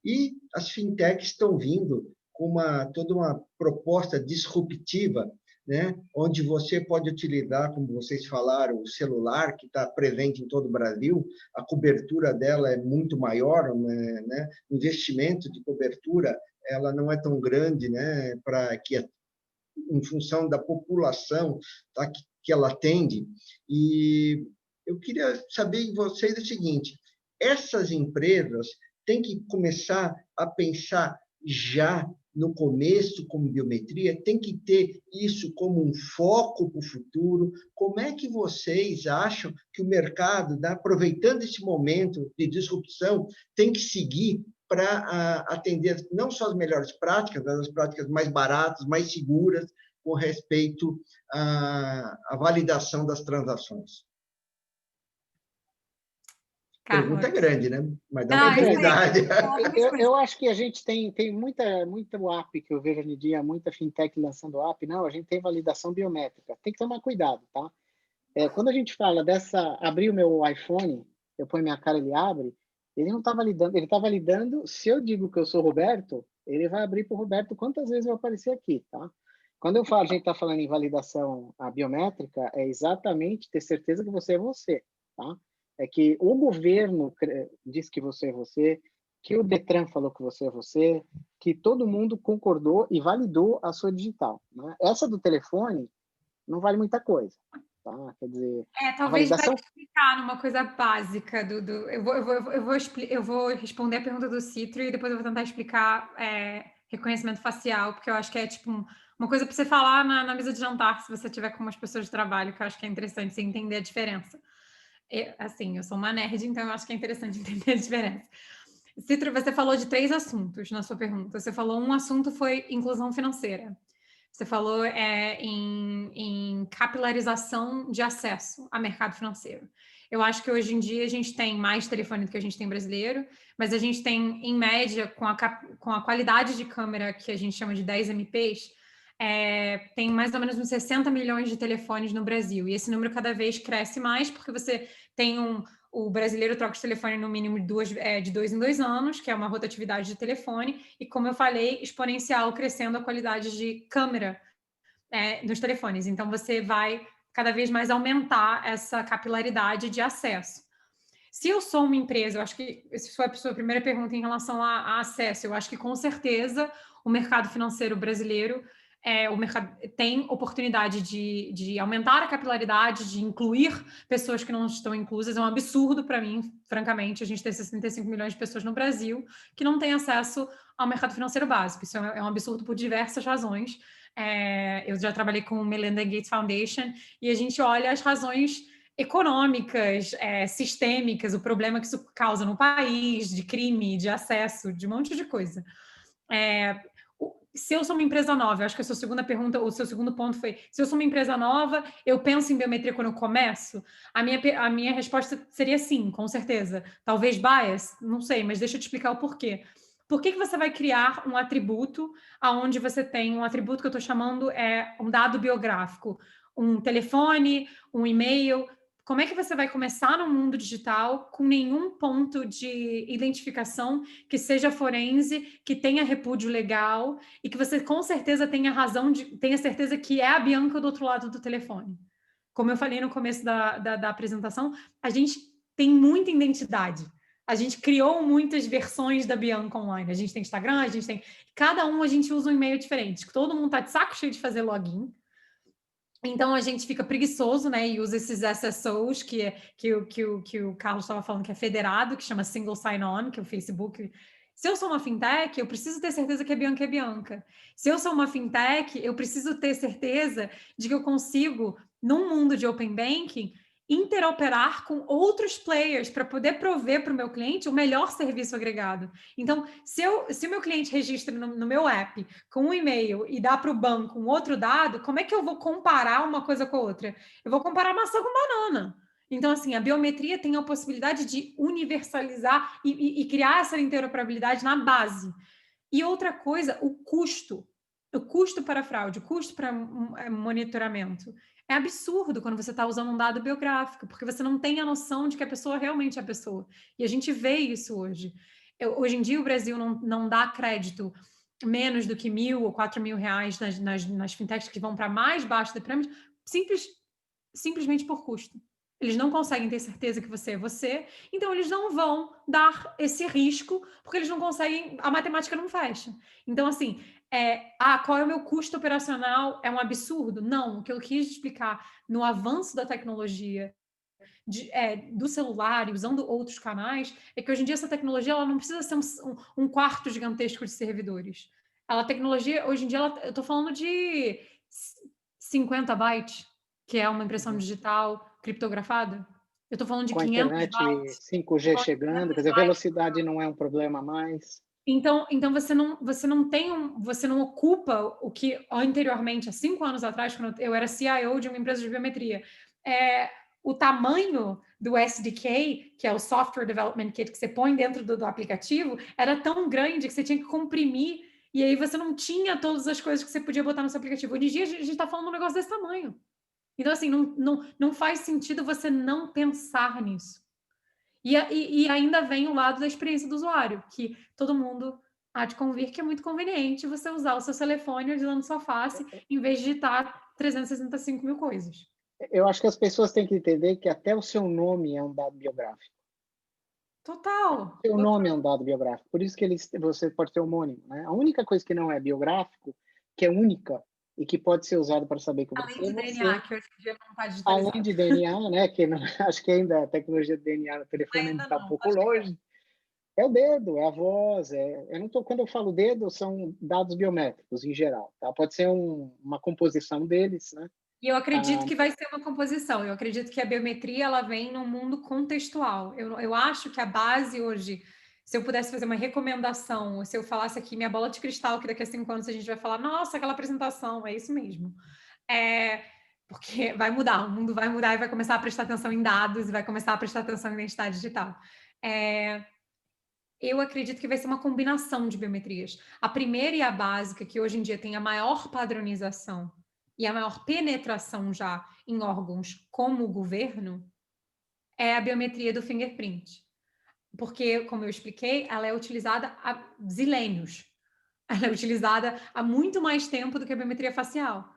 E as fintechs estão vindo com toda uma proposta disruptiva, né? Onde você pode utilizar, como vocês falaram, o celular, que está presente em todo o Brasil, a cobertura dela é muito maior, né? O investimento de cobertura ela não é tão grande, né? Para que, em função da população, tá? que ela atende. E eu queria saber de vocês o seguinte: essas empresas têm que começar a pensar já no começo como biometria, tem que ter isso como um foco para o futuro. Como é que vocês acham que o mercado, aproveitando esse momento de disrupção, tem que seguir para atender não só as melhores práticas, mas as práticas mais baratas, mais seguras, com respeito à validação das transações? Carlos. Pergunta grande, né? Mas dá uma oportunidade. Eu acho que a gente tem muito app que eu vejo hoje em dia, muita fintech lançando app. Não, a gente tem validação biométrica. Tem que tomar cuidado, tá? Quando a gente fala abrir o meu iPhone, eu ponho minha cara, ele abre, ele não está validando, ele está validando, se eu digo que eu sou Roberto, ele vai abrir para o Roberto quantas vezes eu aparecer aqui, tá? Quando a gente está falando em validação biométrica, é exatamente ter certeza que você é você, tá? É que o governo diz que você é você, que o Detran falou que você é você, que todo mundo concordou e validou a sua digital, né? Essa do telefone não vale muita coisa, tá? Quer dizer, talvez para explicar numa coisa básica eu vou responder a pergunta do Citro e depois eu vou tentar explicar reconhecimento facial, porque eu acho que é tipo uma coisa para você falar na mesa de jantar, se você tiver com umas pessoas de trabalho, que eu acho que é interessante você entender a diferença. assim, eu sou uma nerd, então eu acho que é interessante entender a diferença. Citro, você falou de 3 assuntos na sua pergunta. Você falou um assunto foi inclusão financeira. Você falou em capilarização de acesso a mercado financeiro. Eu acho que hoje em dia a gente tem mais telefone do que a gente tem brasileiro, mas a gente tem, em média, com a qualidade de câmera que a gente chama de 10 MPs, tem mais ou menos uns 60 milhões de telefones no Brasil. E esse número cada vez cresce mais, porque você tem o brasileiro troca de telefone no mínimo de 2 em 2 anos, que é uma rotatividade de telefone, e como eu falei, exponencial, crescendo a qualidade de câmera nos telefones. Então, você vai cada vez mais aumentar essa capilaridade de acesso. Se eu sou uma empresa, eu acho que essa foi a sua primeira pergunta em relação a acesso, eu acho que com certeza o mercado financeiro brasileiro o mercado tem oportunidade de aumentar a capilaridade, de incluir pessoas que não estão inclusas. É um absurdo para mim, francamente, a gente ter 65 milhões de pessoas no Brasil que não têm acesso ao mercado financeiro básico. Isso é um absurdo por diversas razões. Eu já trabalhei com o Melinda Gates Foundation e a gente olha as razões econômicas, sistêmicas, o problema que isso causa no país, de crime, de acesso, de um monte de coisa. Se eu sou uma empresa nova, eu acho que a sua segunda pergunta, o seu segundo ponto foi, se eu sou uma empresa nova, eu penso em biometria quando eu começo? A minha resposta seria sim, com certeza. Talvez bias, não sei, mas deixa eu te explicar o porquê. Por que você vai criar um atributo onde você tem um atributo que eu estou chamando um dado biográfico? Um telefone, um e-mail. Como é que você vai começar no mundo digital com nenhum ponto de identificação que seja forense, que tenha repúdio legal e que você com certeza tenha certeza que é a Bianca do outro lado do telefone? Como eu falei no começo da apresentação, a gente tem muita identidade. A gente criou muitas versões da Bianca online. A gente tem Instagram, a gente usa um e-mail diferente. Todo mundo tá de saco cheio de fazer login. Então a gente fica preguiçoso, né? E usa esses SSOs que o Carlos estava falando que é federado, que chama Single Sign-On, que é o Facebook. Se eu sou uma fintech, eu preciso ter certeza que a Bianca é Bianca. Se eu sou uma fintech, eu preciso ter certeza de que eu consigo, num mundo de open banking, interoperar com outros players para poder prover para o meu cliente o melhor serviço agregado. Então, se o meu cliente registra no meu app com um e-mail e dá para o banco um outro dado, como é que eu vou comparar uma coisa com a outra? Eu vou comparar maçã com banana. Então, assim, a biometria tem a possibilidade de universalizar e criar essa interoperabilidade na base. E outra coisa, o custo para fraude, o custo para monitoramento. É absurdo quando você está usando um dado biográfico, porque você não tem a noção de que a pessoa realmente é a pessoa. E a gente vê isso hoje. Hoje em dia, o Brasil não dá crédito menos do que R$1.000 ou R$4.000 nas fintechs que vão para mais baixo da pirâmide, simplesmente por custo. Eles não conseguem ter certeza que você é você, então eles não vão dar esse risco, porque eles não conseguem, a matemática não fecha. Então, assim, qual é o meu custo operacional? É um absurdo? Não, o que eu quis explicar no avanço da tecnologia do celular e usando outros canais, é que hoje em dia essa tecnologia ela não precisa ser um quarto gigantesco de servidores. A tecnologia, hoje em dia, eu estou falando de 50 bytes, que é uma impressão digital criptografada. Eu estou falando de com a 500 internet bytes. 5G chegando, quer dizer, a velocidade não é um problema mais. Então você não ocupa o que anteriormente, há 5 anos atrás, quando eu era CIO de uma empresa de biometria, o tamanho do SDK, que é o Software Development Kit que você põe dentro do aplicativo, era tão grande que você tinha que comprimir e aí você não tinha todas as coisas que você podia botar no seu aplicativo. Hoje em dia a gente está falando um negócio desse tamanho. Então, assim, não faz sentido você não pensar nisso. E ainda vem o lado da experiência do usuário, que todo mundo há de convir que é muito conveniente você usar o seu telefone olhando sua face, em vez de digitar 365 mil coisas. Eu acho que as pessoas têm que entender que até o seu nome é um dado biográfico. Total. Seu nome é um dado biográfico, por isso que você pode ser homônimo, né? A única coisa que não é biográfico, que é única e que pode ser usado para saber que Além você de é DNA, você, que hoje em dia não está digitalizado. além de DNA, né? Que não, acho que ainda a tecnologia do DNA no telefone ainda está um pouco longe. É o dedo, é a voz. Quando eu falo dedo, são dados biométricos em geral. Tá? Pode ser uma composição deles, né? E eu acredito que vai ser uma composição. Eu acredito que a biometria ela vem num mundo contextual. Eu acho que a base hoje, se eu pudesse fazer uma recomendação, ou se eu falasse aqui minha bola de cristal, que daqui a 5 anos a gente vai falar, nossa, aquela apresentação, é isso mesmo. Porque vai mudar, o mundo vai mudar e vai começar a prestar atenção em dados e vai começar a prestar atenção em identidade digital. Eu acredito que vai ser uma combinação de biometrias. A primeira e a básica, que hoje em dia tem a maior padronização e a maior penetração já em órgãos como o governo, é a biometria do fingerprint. Porque, como eu expliquei, ela é utilizada há zilênios. Ela é utilizada há muito mais tempo do que a biometria facial.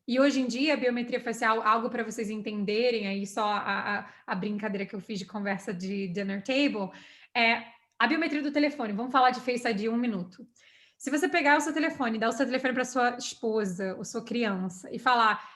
E hoje em dia, a biometria facial, algo para vocês entenderem, aí só a brincadeira que eu fiz de conversa de dinner table, é a biometria do telefone. Vamos falar de Face ID 1 minuto. Se você pegar o seu telefone, dar o seu telefone para sua esposa ou sua criança e falar,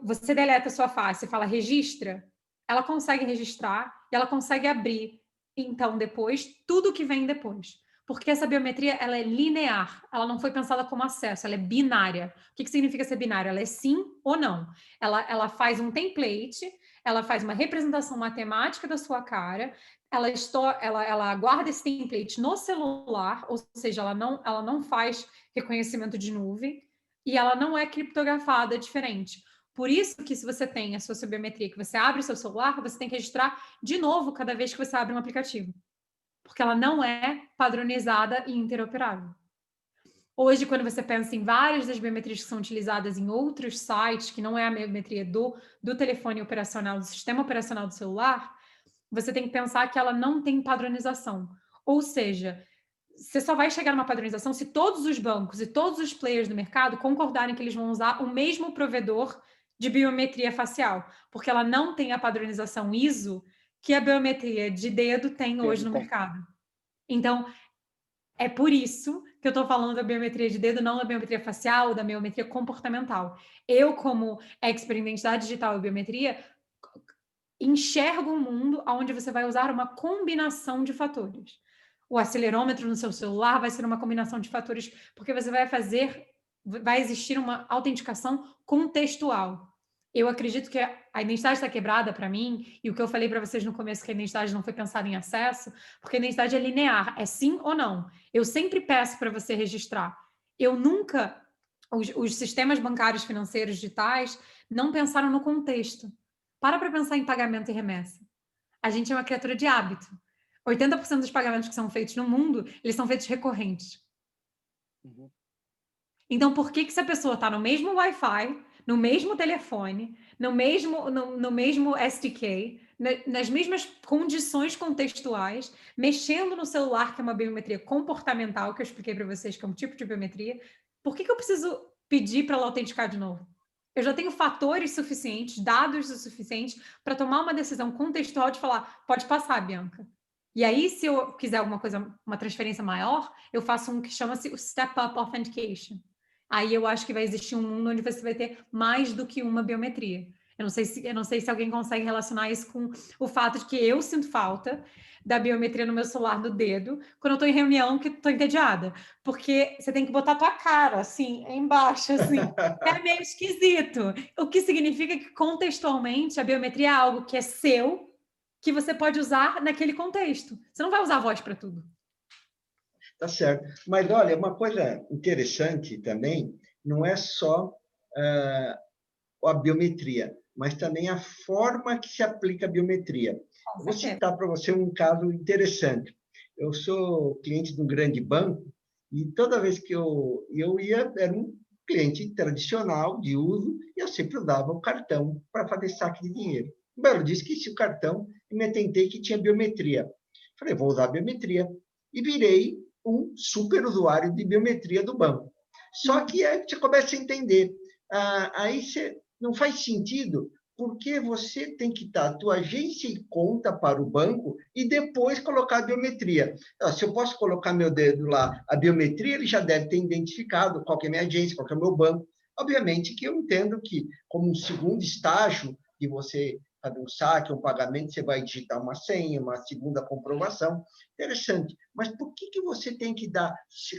você deleta a sua face e fala registra, ela consegue registrar e ela consegue abrir, então, depois, tudo que vem depois. Porque essa biometria, ela é linear, ela não foi pensada como acesso, ela é binária. O que significa ser binária? Ela é sim ou não. Ela faz um template, ela faz uma representação matemática da sua cara, ela guarda esse template no celular, ou seja, ela não faz reconhecimento de nuvem, e ela não é criptografada diferente. Por isso que se você tem a sua biometria, que você abre o seu celular, você tem que registrar de novo cada vez que você abre um aplicativo. Porque ela não é padronizada e interoperável. Hoje, quando você pensa em várias das biometrias que são utilizadas em outros sites, que não é a biometria do telefone operacional, do sistema operacional do celular, você tem que pensar que ela não tem padronização. Ou seja, você só vai chegar numa padronização se todos os bancos e todos os players do mercado concordarem que eles vão usar o mesmo provedor de biometria facial, porque ela não tem a padronização ISO que a biometria de dedo tem hoje no mercado. Então, é por isso que eu estou falando da biometria de dedo, não da biometria facial, da biometria comportamental. Eu, como expert em identidade digital e biometria, enxergo um mundo onde você vai usar uma combinação de fatores. O acelerômetro no seu celular vai ser uma combinação de fatores, porque você vai existir uma autenticação contextual. Eu acredito que a identidade está quebrada para mim, e o que eu falei para vocês no começo, que a identidade não foi pensada em acesso, porque a identidade é linear, é sim ou não. Eu sempre peço para você registrar. Eu nunca... Os sistemas bancários financeiros digitais não pensaram no contexto. Para pensar em pagamento e remessa. A gente é uma criatura de hábito. 80% dos pagamentos que são feitos no mundo, eles são feitos recorrentes. Uhum. Então, por que se a pessoa está no mesmo Wi-Fi, no mesmo telefone, no mesmo SDK, nas mesmas condições contextuais, mexendo no celular, que é uma biometria comportamental, que eu expliquei para vocês, que é um tipo de biometria, por que eu preciso pedir para ela autenticar de novo? Eu já tenho fatores suficientes, dados o suficiente para tomar uma decisão contextual de falar, pode passar, Bianca. E aí, se eu quiser alguma coisa, uma transferência maior, eu faço um que chama-se o Step Up Authentication. Aí eu acho que vai existir um mundo onde você vai ter mais do que uma biometria. Eu não sei se alguém consegue relacionar isso com o fato de que eu sinto falta da biometria no meu celular do dedo quando eu estou em reunião que estou entediada. Porque você tem que botar a tua cara, assim, embaixo, assim. É meio esquisito. O que significa que, contextualmente, a biometria é algo que é seu, que você pode usar naquele contexto. Você não vai usar a voz para tudo. Tá certo. Mas, olha, uma coisa interessante também, não é só a biometria, mas também a forma que se aplica a biometria. Vou citar para você um caso interessante. Eu sou cliente de um grande banco e toda vez que eu ia, era um cliente tradicional de uso e eu sempre usava o cartão para fazer saque de dinheiro. Um belo dia esqueci o cartão e me atentei que tinha biometria. Falei, vou usar a biometria. E virei um super usuário de biometria do banco. Só que aí você começa a entender. Aí você, não faz sentido, porque você tem que dar a tua agência e conta para o banco e depois colocar a biometria. Se eu posso colocar meu dedo lá, a biometria, ele já deve ter identificado qual que é a minha agência, qual que é o meu banco. Obviamente que eu entendo que, como um segundo estágio de você fazer um saque, um pagamento, você vai digitar uma senha, uma segunda comprovação. Interessante. Mas por que você tem que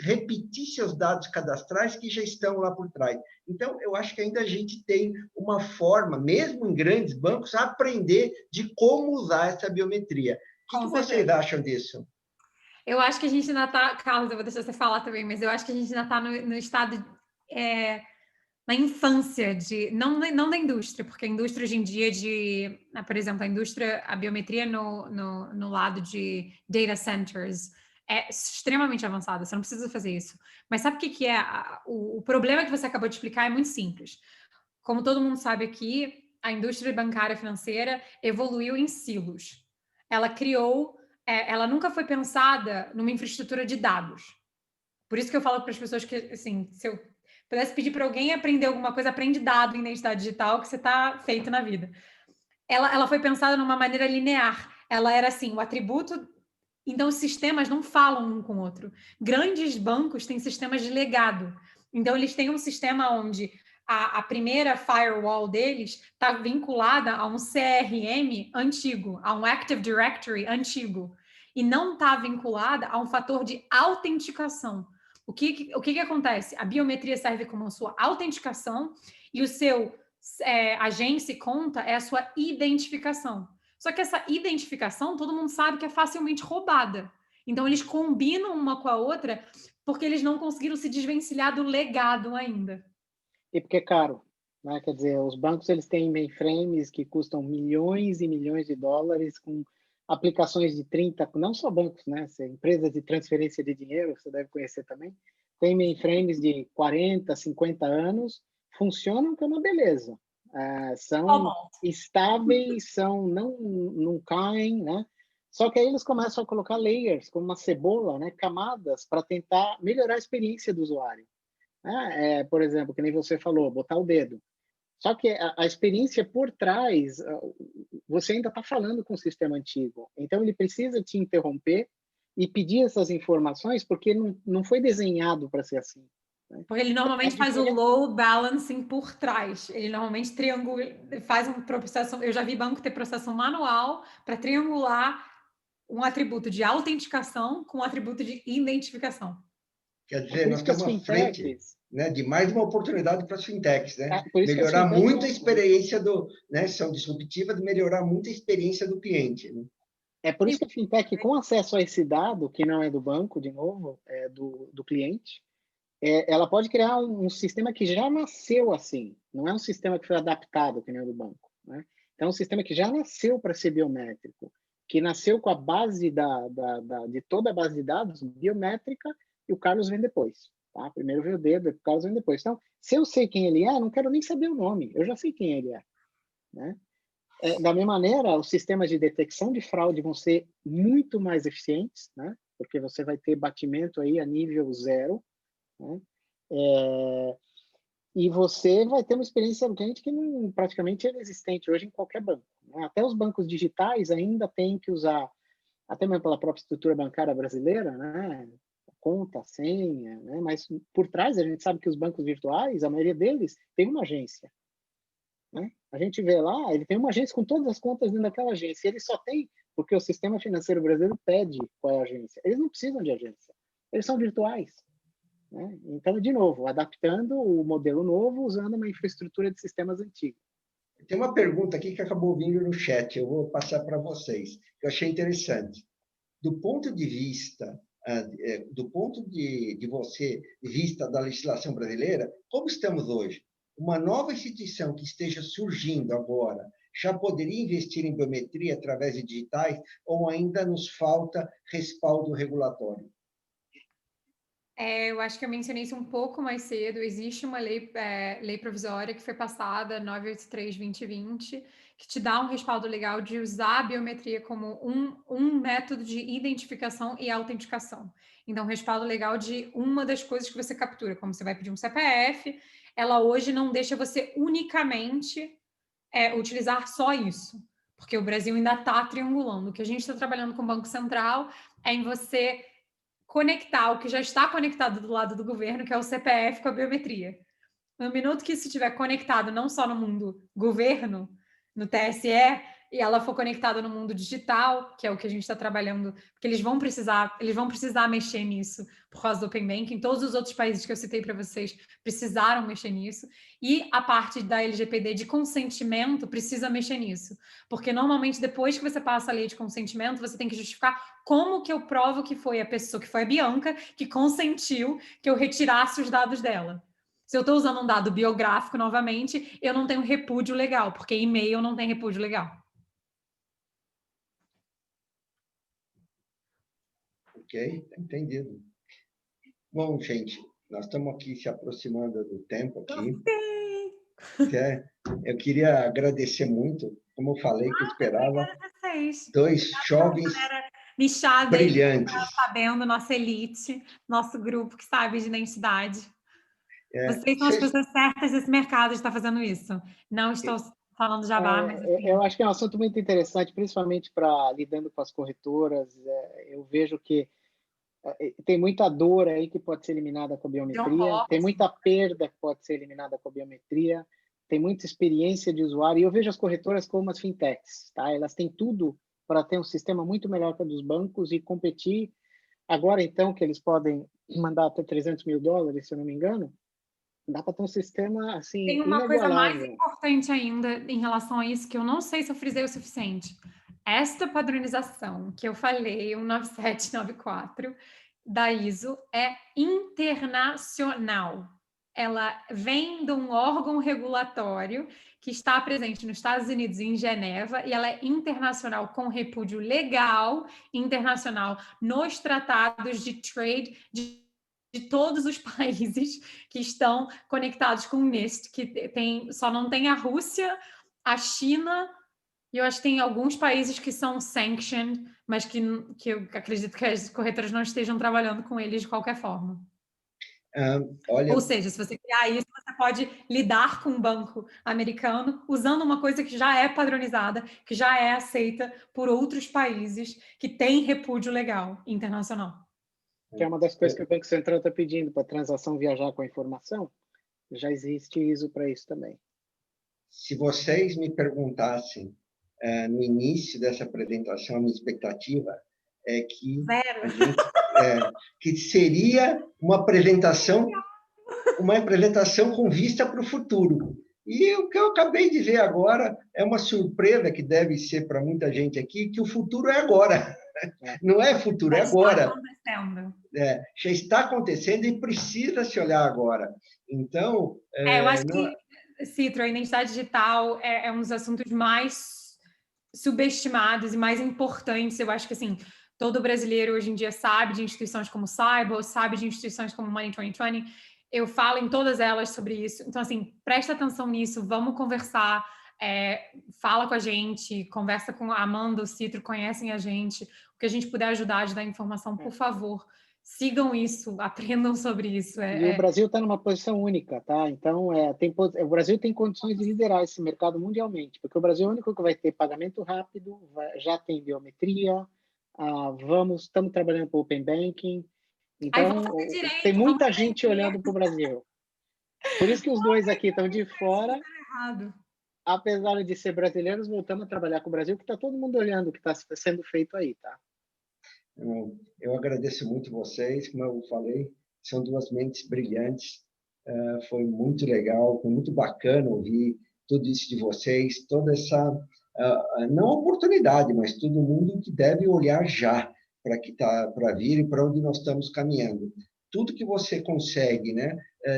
repetir seus dados cadastrais que já estão lá por trás? Então, eu acho que ainda a gente tem uma forma, mesmo em grandes bancos, a aprender de como usar essa biometria. O que vocês acham disso? Eu acho que a gente ainda está... Carlos, eu vou deixar você falar também, mas eu acho que a gente ainda está no estado... na infância, não da indústria, porque a indústria hoje em dia por exemplo, a biometria no lado de data centers é extremamente avançada, você não precisa fazer isso. Mas sabe o que é? O problema que você acabou de explicar é muito simples. Como todo mundo sabe aqui, a indústria bancária financeira evoluiu em silos. Ela nunca foi pensada numa infraestrutura de dados. Por isso que eu falo para as pessoas que, assim, se eu pudesse pedir para alguém aprender alguma coisa, aprende dado em identidade digital, que você está feito na vida. Ela foi pensada numa maneira linear. Ela era assim, o atributo... Então, os sistemas não falam um com o outro. Grandes bancos têm sistemas de legado. Então, eles têm um sistema onde a primeira firewall deles está vinculada a um CRM antigo, a um Active Directory antigo, e não está vinculada a um fator de autenticação. O que acontece? A biometria serve como a sua autenticação e o seu agência e conta é a sua identificação. Só que essa identificação, todo mundo sabe que é facilmente roubada. Então, eles combinam uma com a outra porque eles não conseguiram se desvencilhar do legado ainda. E porque é caro, né? Quer dizer, os bancos eles têm mainframes que custam milhões e milhões de dólares, com aplicações de 30, não só bancos, né? Empresas de transferência de dinheiro, você deve conhecer também, tem mainframes de 40, 50 anos, funcionam que é uma beleza. São estáveis, não caem, né? Só que aí eles começam a colocar layers, como uma cebola, né? Camadas, para tentar melhorar a experiência do usuário. Por exemplo, que nem você falou, botar o dedo. Só que a experiência por trás, você ainda está falando com o sistema antigo. Então, ele precisa te interromper e pedir essas informações, porque não foi desenhado para ser assim. Né? Porque ele normalmente faz o load balancing por trás. Ele normalmente faz um processo... Eu já vi banco ter processo manual para triangular um atributo de autenticação com um atributo de identificação. Quer dizer, nós estamos à frente, né, de mais uma oportunidade para as fintechs, né? Melhorar muito a experiência são disruptivas, melhorar muito a experiência do cliente. Né? É por isso que a fintech, com acesso a esse dado, que não é do banco, de novo, é do cliente, ela pode criar um sistema que já nasceu assim, não é um sistema que foi adaptado, que nem o do banco. Né? Então, é um sistema que já nasceu para ser biométrico, que nasceu com a base de toda a base de dados biométrica, e o Carlos vem depois. Tá? Primeiro veio o dedo, o Carlos vem depois. Então, se eu sei quem ele é, não quero nem saber o nome, eu já sei quem ele é. Né? Da mesma maneira, os sistemas de detecção de fraude vão ser muito mais eficientes, né? Porque você vai ter batimento aí a nível 0, né? E você vai ter uma experiência do cliente que praticamente é existente hoje em qualquer banco. Né? Até os bancos digitais ainda têm que usar, até mesmo pela própria estrutura bancária brasileira, né? Conta, senha, né? Mas por trás a gente sabe que os bancos virtuais, a maioria deles tem uma agência. Né? A gente vê lá, ele tem uma agência com todas as contas dentro daquela agência. Ele só tem porque o sistema financeiro brasileiro pede qual é a agência. Eles não precisam de agência. Eles são virtuais. Né? Então, de novo, adaptando o modelo novo, usando uma infraestrutura de sistemas antigos. Tem uma pergunta aqui que acabou vindo no chat, eu vou passar para vocês, que eu achei interessante. Do ponto de vista da legislação brasileira, como estamos hoje? Uma nova instituição que esteja surgindo agora já poderia investir em biometria através de digitais ou ainda nos falta respaldo regulatório? Eu acho que eu mencionei isso um pouco mais cedo. Existe uma lei provisória que foi passada, 983/2020, que te dá um respaldo legal de usar a biometria como um método de identificação e autenticação. Então, respaldo legal de uma das coisas que você captura, como você vai pedir um CPF, ela hoje não deixa você unicamente utilizar só isso, porque o Brasil ainda está triangulando. O que a gente está trabalhando com o Banco Central é em você conectar o que já está conectado do lado do governo, que é o CPF, com a biometria. No minuto que isso estiver conectado não só no mundo governo, no TSE e ela for conectada no mundo digital, que é o que a gente está trabalhando, porque eles vão precisar mexer nisso por causa do Open Banking. Todos os outros países que eu citei para vocês precisaram mexer nisso. E a parte da LGPD de consentimento precisa mexer nisso. Porque normalmente, depois que você passa a lei de consentimento, você tem que justificar como que eu provo que foi a pessoa, que foi a Bianca, que consentiu que eu retirasse os dados dela. Se eu estou usando um dado biográfico novamente, eu não tenho repúdio legal, porque e-mail não tem repúdio legal. Ok, entendido. Bom, gente, nós estamos aqui se aproximando do tempo aqui. Eu queria agradecer muito, como eu falei, que eu esperava dois jovens brilhantes. Sabendo, nossa elite, nosso grupo que sabe de identidade. Vocês são as pessoas certas desse mercado de estar fazendo isso. Não estou falando jabá, mas assim... Eu acho que é um assunto muito interessante, principalmente para lidando com as corretoras. Eu vejo que tem muita dor aí que pode ser eliminada com a biometria, tem muita perda que pode ser eliminada com a biometria, tem muita experiência de usuário, e eu vejo as corretoras como as fintechs, tá? Elas têm tudo para ter um sistema muito melhor que o dos bancos e competir. Agora, então, que eles podem mandar até $300 mil, se eu não me engano, dá para ter um sistema assim Tem uma coisa mais inigualável. importante ainda em relação a isso, que eu não sei se eu frisei o suficiente. Esta padronização que eu falei, 19794, da ISO, é internacional. Ela vem de um órgão regulatório que está presente nos Estados Unidos e em Geneva, e ela é internacional com repúdio legal internacional nos tratados de trade de todos os países que estão conectados com o NIST, que só não tem a Rússia, a China, e eu acho que tem alguns países que são sanctioned, mas que eu acredito que as corretoras não estejam trabalhando com eles de qualquer forma. Olha... Ou seja, se você criar isso, você pode lidar com um banco americano usando uma coisa que já é padronizada, que já é aceita por outros países que têm repúdio legal internacional. Que é uma das coisas que o Banco Central está pedindo para a transação viajar com a informação. Já existe ISO para isso também. Se vocês me perguntassem no início dessa apresentação, a minha expectativa é que que seria uma apresentação com vista para o futuro. E o que eu acabei de ver agora é uma surpresa que deve ser para muita gente aqui, que o futuro é agora. Não é futuro, é agora. Já está acontecendo e precisa se olhar agora. Então... eu acho que, Citro, a identidade digital é um dos assuntos mais subestimados e mais importantes. Eu acho que, assim, todo brasileiro hoje em dia sabe de instituições como Cyber, sabe de instituições como Money 2020. Eu falo em todas elas sobre isso. Então, assim, presta atenção nisso, vamos conversar, fala com a gente, conversa com a Amanda, o Citro, conhecem a gente. O que a gente puder ajudar, de dar informação, por favor, sigam isso, aprendam sobre isso. E o Brasil está numa posição única, tá? Então, o Brasil tem condições de liderar esse mercado mundialmente, porque o Brasil é o único que vai ter pagamento rápido, já tem biometria, estamos trabalhando com Open Banking, então tem muita gente olhando para o Brasil. Por isso que os dois aqui estão de fora, apesar de ser brasileiros, voltamos a trabalhar com o Brasil, que está todo mundo olhando o que está sendo feito aí, tá? Eu agradeço muito vocês, como eu falei, são duas mentes brilhantes, foi muito legal, foi muito bacana ouvir tudo isso de vocês, toda essa, não oportunidade, mas todo mundo que deve olhar já para que está para vir e para onde nós estamos caminhando. Tudo que você consegue, né,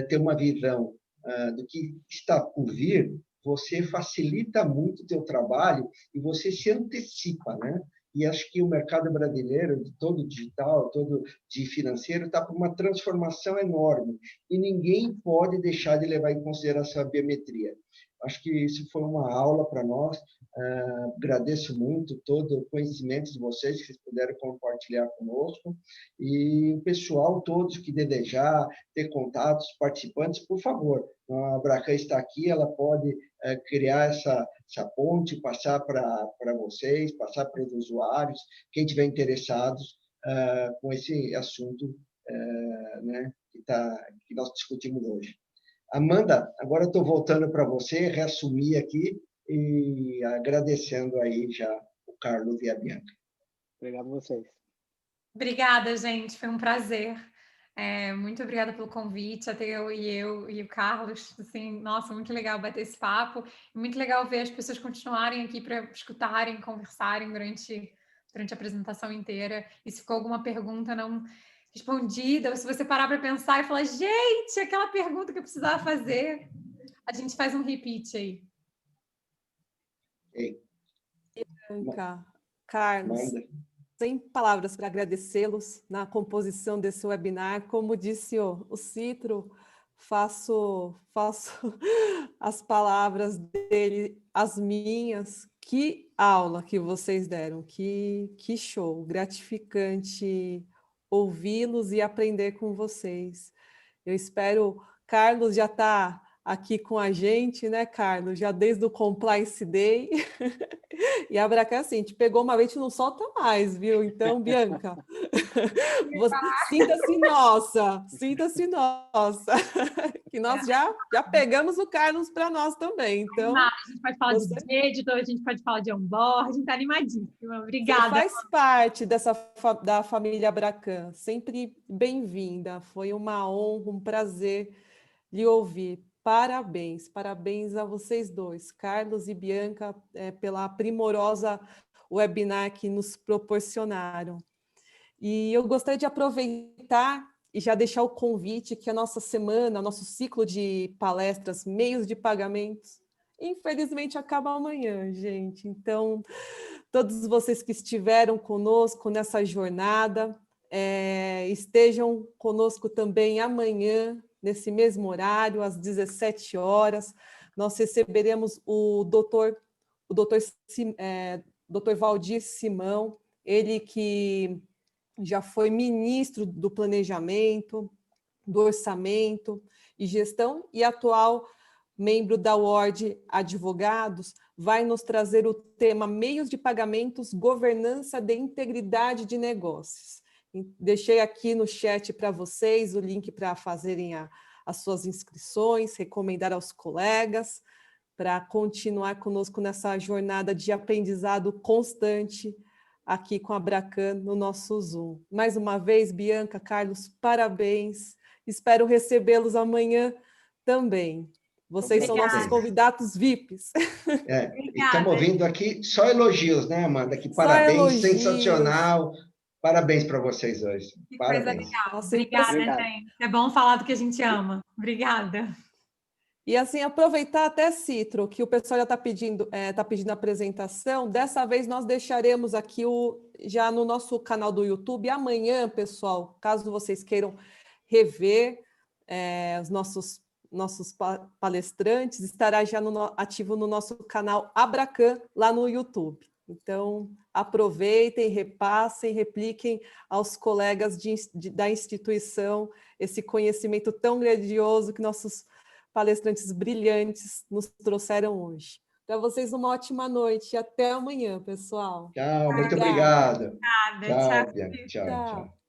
ter uma visão do que está por vir, você facilita muito o teu trabalho e você se antecipa, né? E acho que o mercado brasileiro, de todo digital, todo de financeiro, está por uma transformação enorme. E ninguém pode deixar de levar em consideração a biometria. Acho que isso foi uma aula para nós. Agradeço muito todo o conhecimento de vocês que vocês puderam compartilhar conosco. E o pessoal, todos que desejar ter contatos, participantes, por favor, a Abracan está aqui, ela pode criar essa ponte, passar para vocês, passar para os usuários, quem tiver interessados com esse assunto né, que nós discutimos hoje. Amanda, agora estou voltando para você, reassumir aqui e agradecendo aí já o Carlos e a Bianca. Obrigado a vocês. Obrigada, gente. Foi um prazer. Muito obrigada pelo convite, até eu e o Carlos. Assim, nossa, muito legal bater esse papo. Muito legal ver as pessoas continuarem aqui para escutarem, conversarem durante a apresentação inteira. E se ficou alguma pergunta não respondida, ou se você parar para pensar e falar, gente, aquela pergunta que eu precisava fazer, a gente faz um repeat aí. Ei, Bianca, Carlos, manda. sem palavras para agradecê-los na composição desse webinar. Como disse o Citro, faço as palavras dele as minhas. Que aula que vocês deram, que show, gratificante ouvi-los e aprender com vocês. Eu espero, Carlos já está aqui com a gente, né, Carlos? Já desde o Compliance Day. E a Abracan, assim, te pegou uma vez, te não solta mais, viu? Então, Bianca, sinta-se nossa, que nós já pegamos o Carlos para nós também. Então, a gente pode falar de editor, a gente pode falar de onboarding, está animadíssima. Obrigada. Você faz parte da família Abracan, sempre bem-vinda. Foi uma honra, um prazer lhe ouvir. Parabéns, parabéns a vocês dois, Carlos e Bianca, pela primorosa webinar que nos proporcionaram. E eu gostaria de aproveitar e já deixar o convite que a nossa semana, nosso ciclo de palestras, meios de pagamentos, infelizmente acaba amanhã, gente. Então, todos vocês que estiveram conosco nessa jornada, estejam conosco também amanhã, nesse mesmo horário, às 17 horas. Nós receberemos o doutor Valdir Simão, ele que já foi ministro do Planejamento, do Orçamento e Gestão e atual membro da Ward Advogados, vai nos trazer o tema Meios de Pagamentos, Governança de Integridade de Negócios. Deixei aqui no chat para vocês o link para fazerem as suas inscrições, recomendar aos colegas para continuar conosco nessa jornada de aprendizado constante aqui com a Abracan no nosso Zoom. Mais uma vez, Bianca, Carlos, parabéns. Espero recebê-los amanhã também. Vocês são nossos convidados VIPs. Estamos ouvindo aqui só elogios, né, Amanda? Que Só parabéns, elogios. Sensacional. Parabéns para vocês hoje. Que Parabéns. coisa legal. Nossa, Obrigada, gente. É bom falar do que a gente ama. Obrigada. E assim, aproveitar até, Citro, que o pessoal já está pedindo a apresentação. Dessa vez nós deixaremos aqui já no nosso canal do YouTube. Amanhã, pessoal, caso vocês queiram rever os nossos palestrantes, estará já ativo no nosso canal Abracan, lá no YouTube. Então, aproveitem, repassem, repliquem aos colegas da instituição esse conhecimento tão grandioso que nossos palestrantes brilhantes nos trouxeram hoje. Para vocês, uma ótima noite e até amanhã, pessoal. Tchau, muito obrigado. Obrigada. Tchau, Tchau. Bianca. Tchau.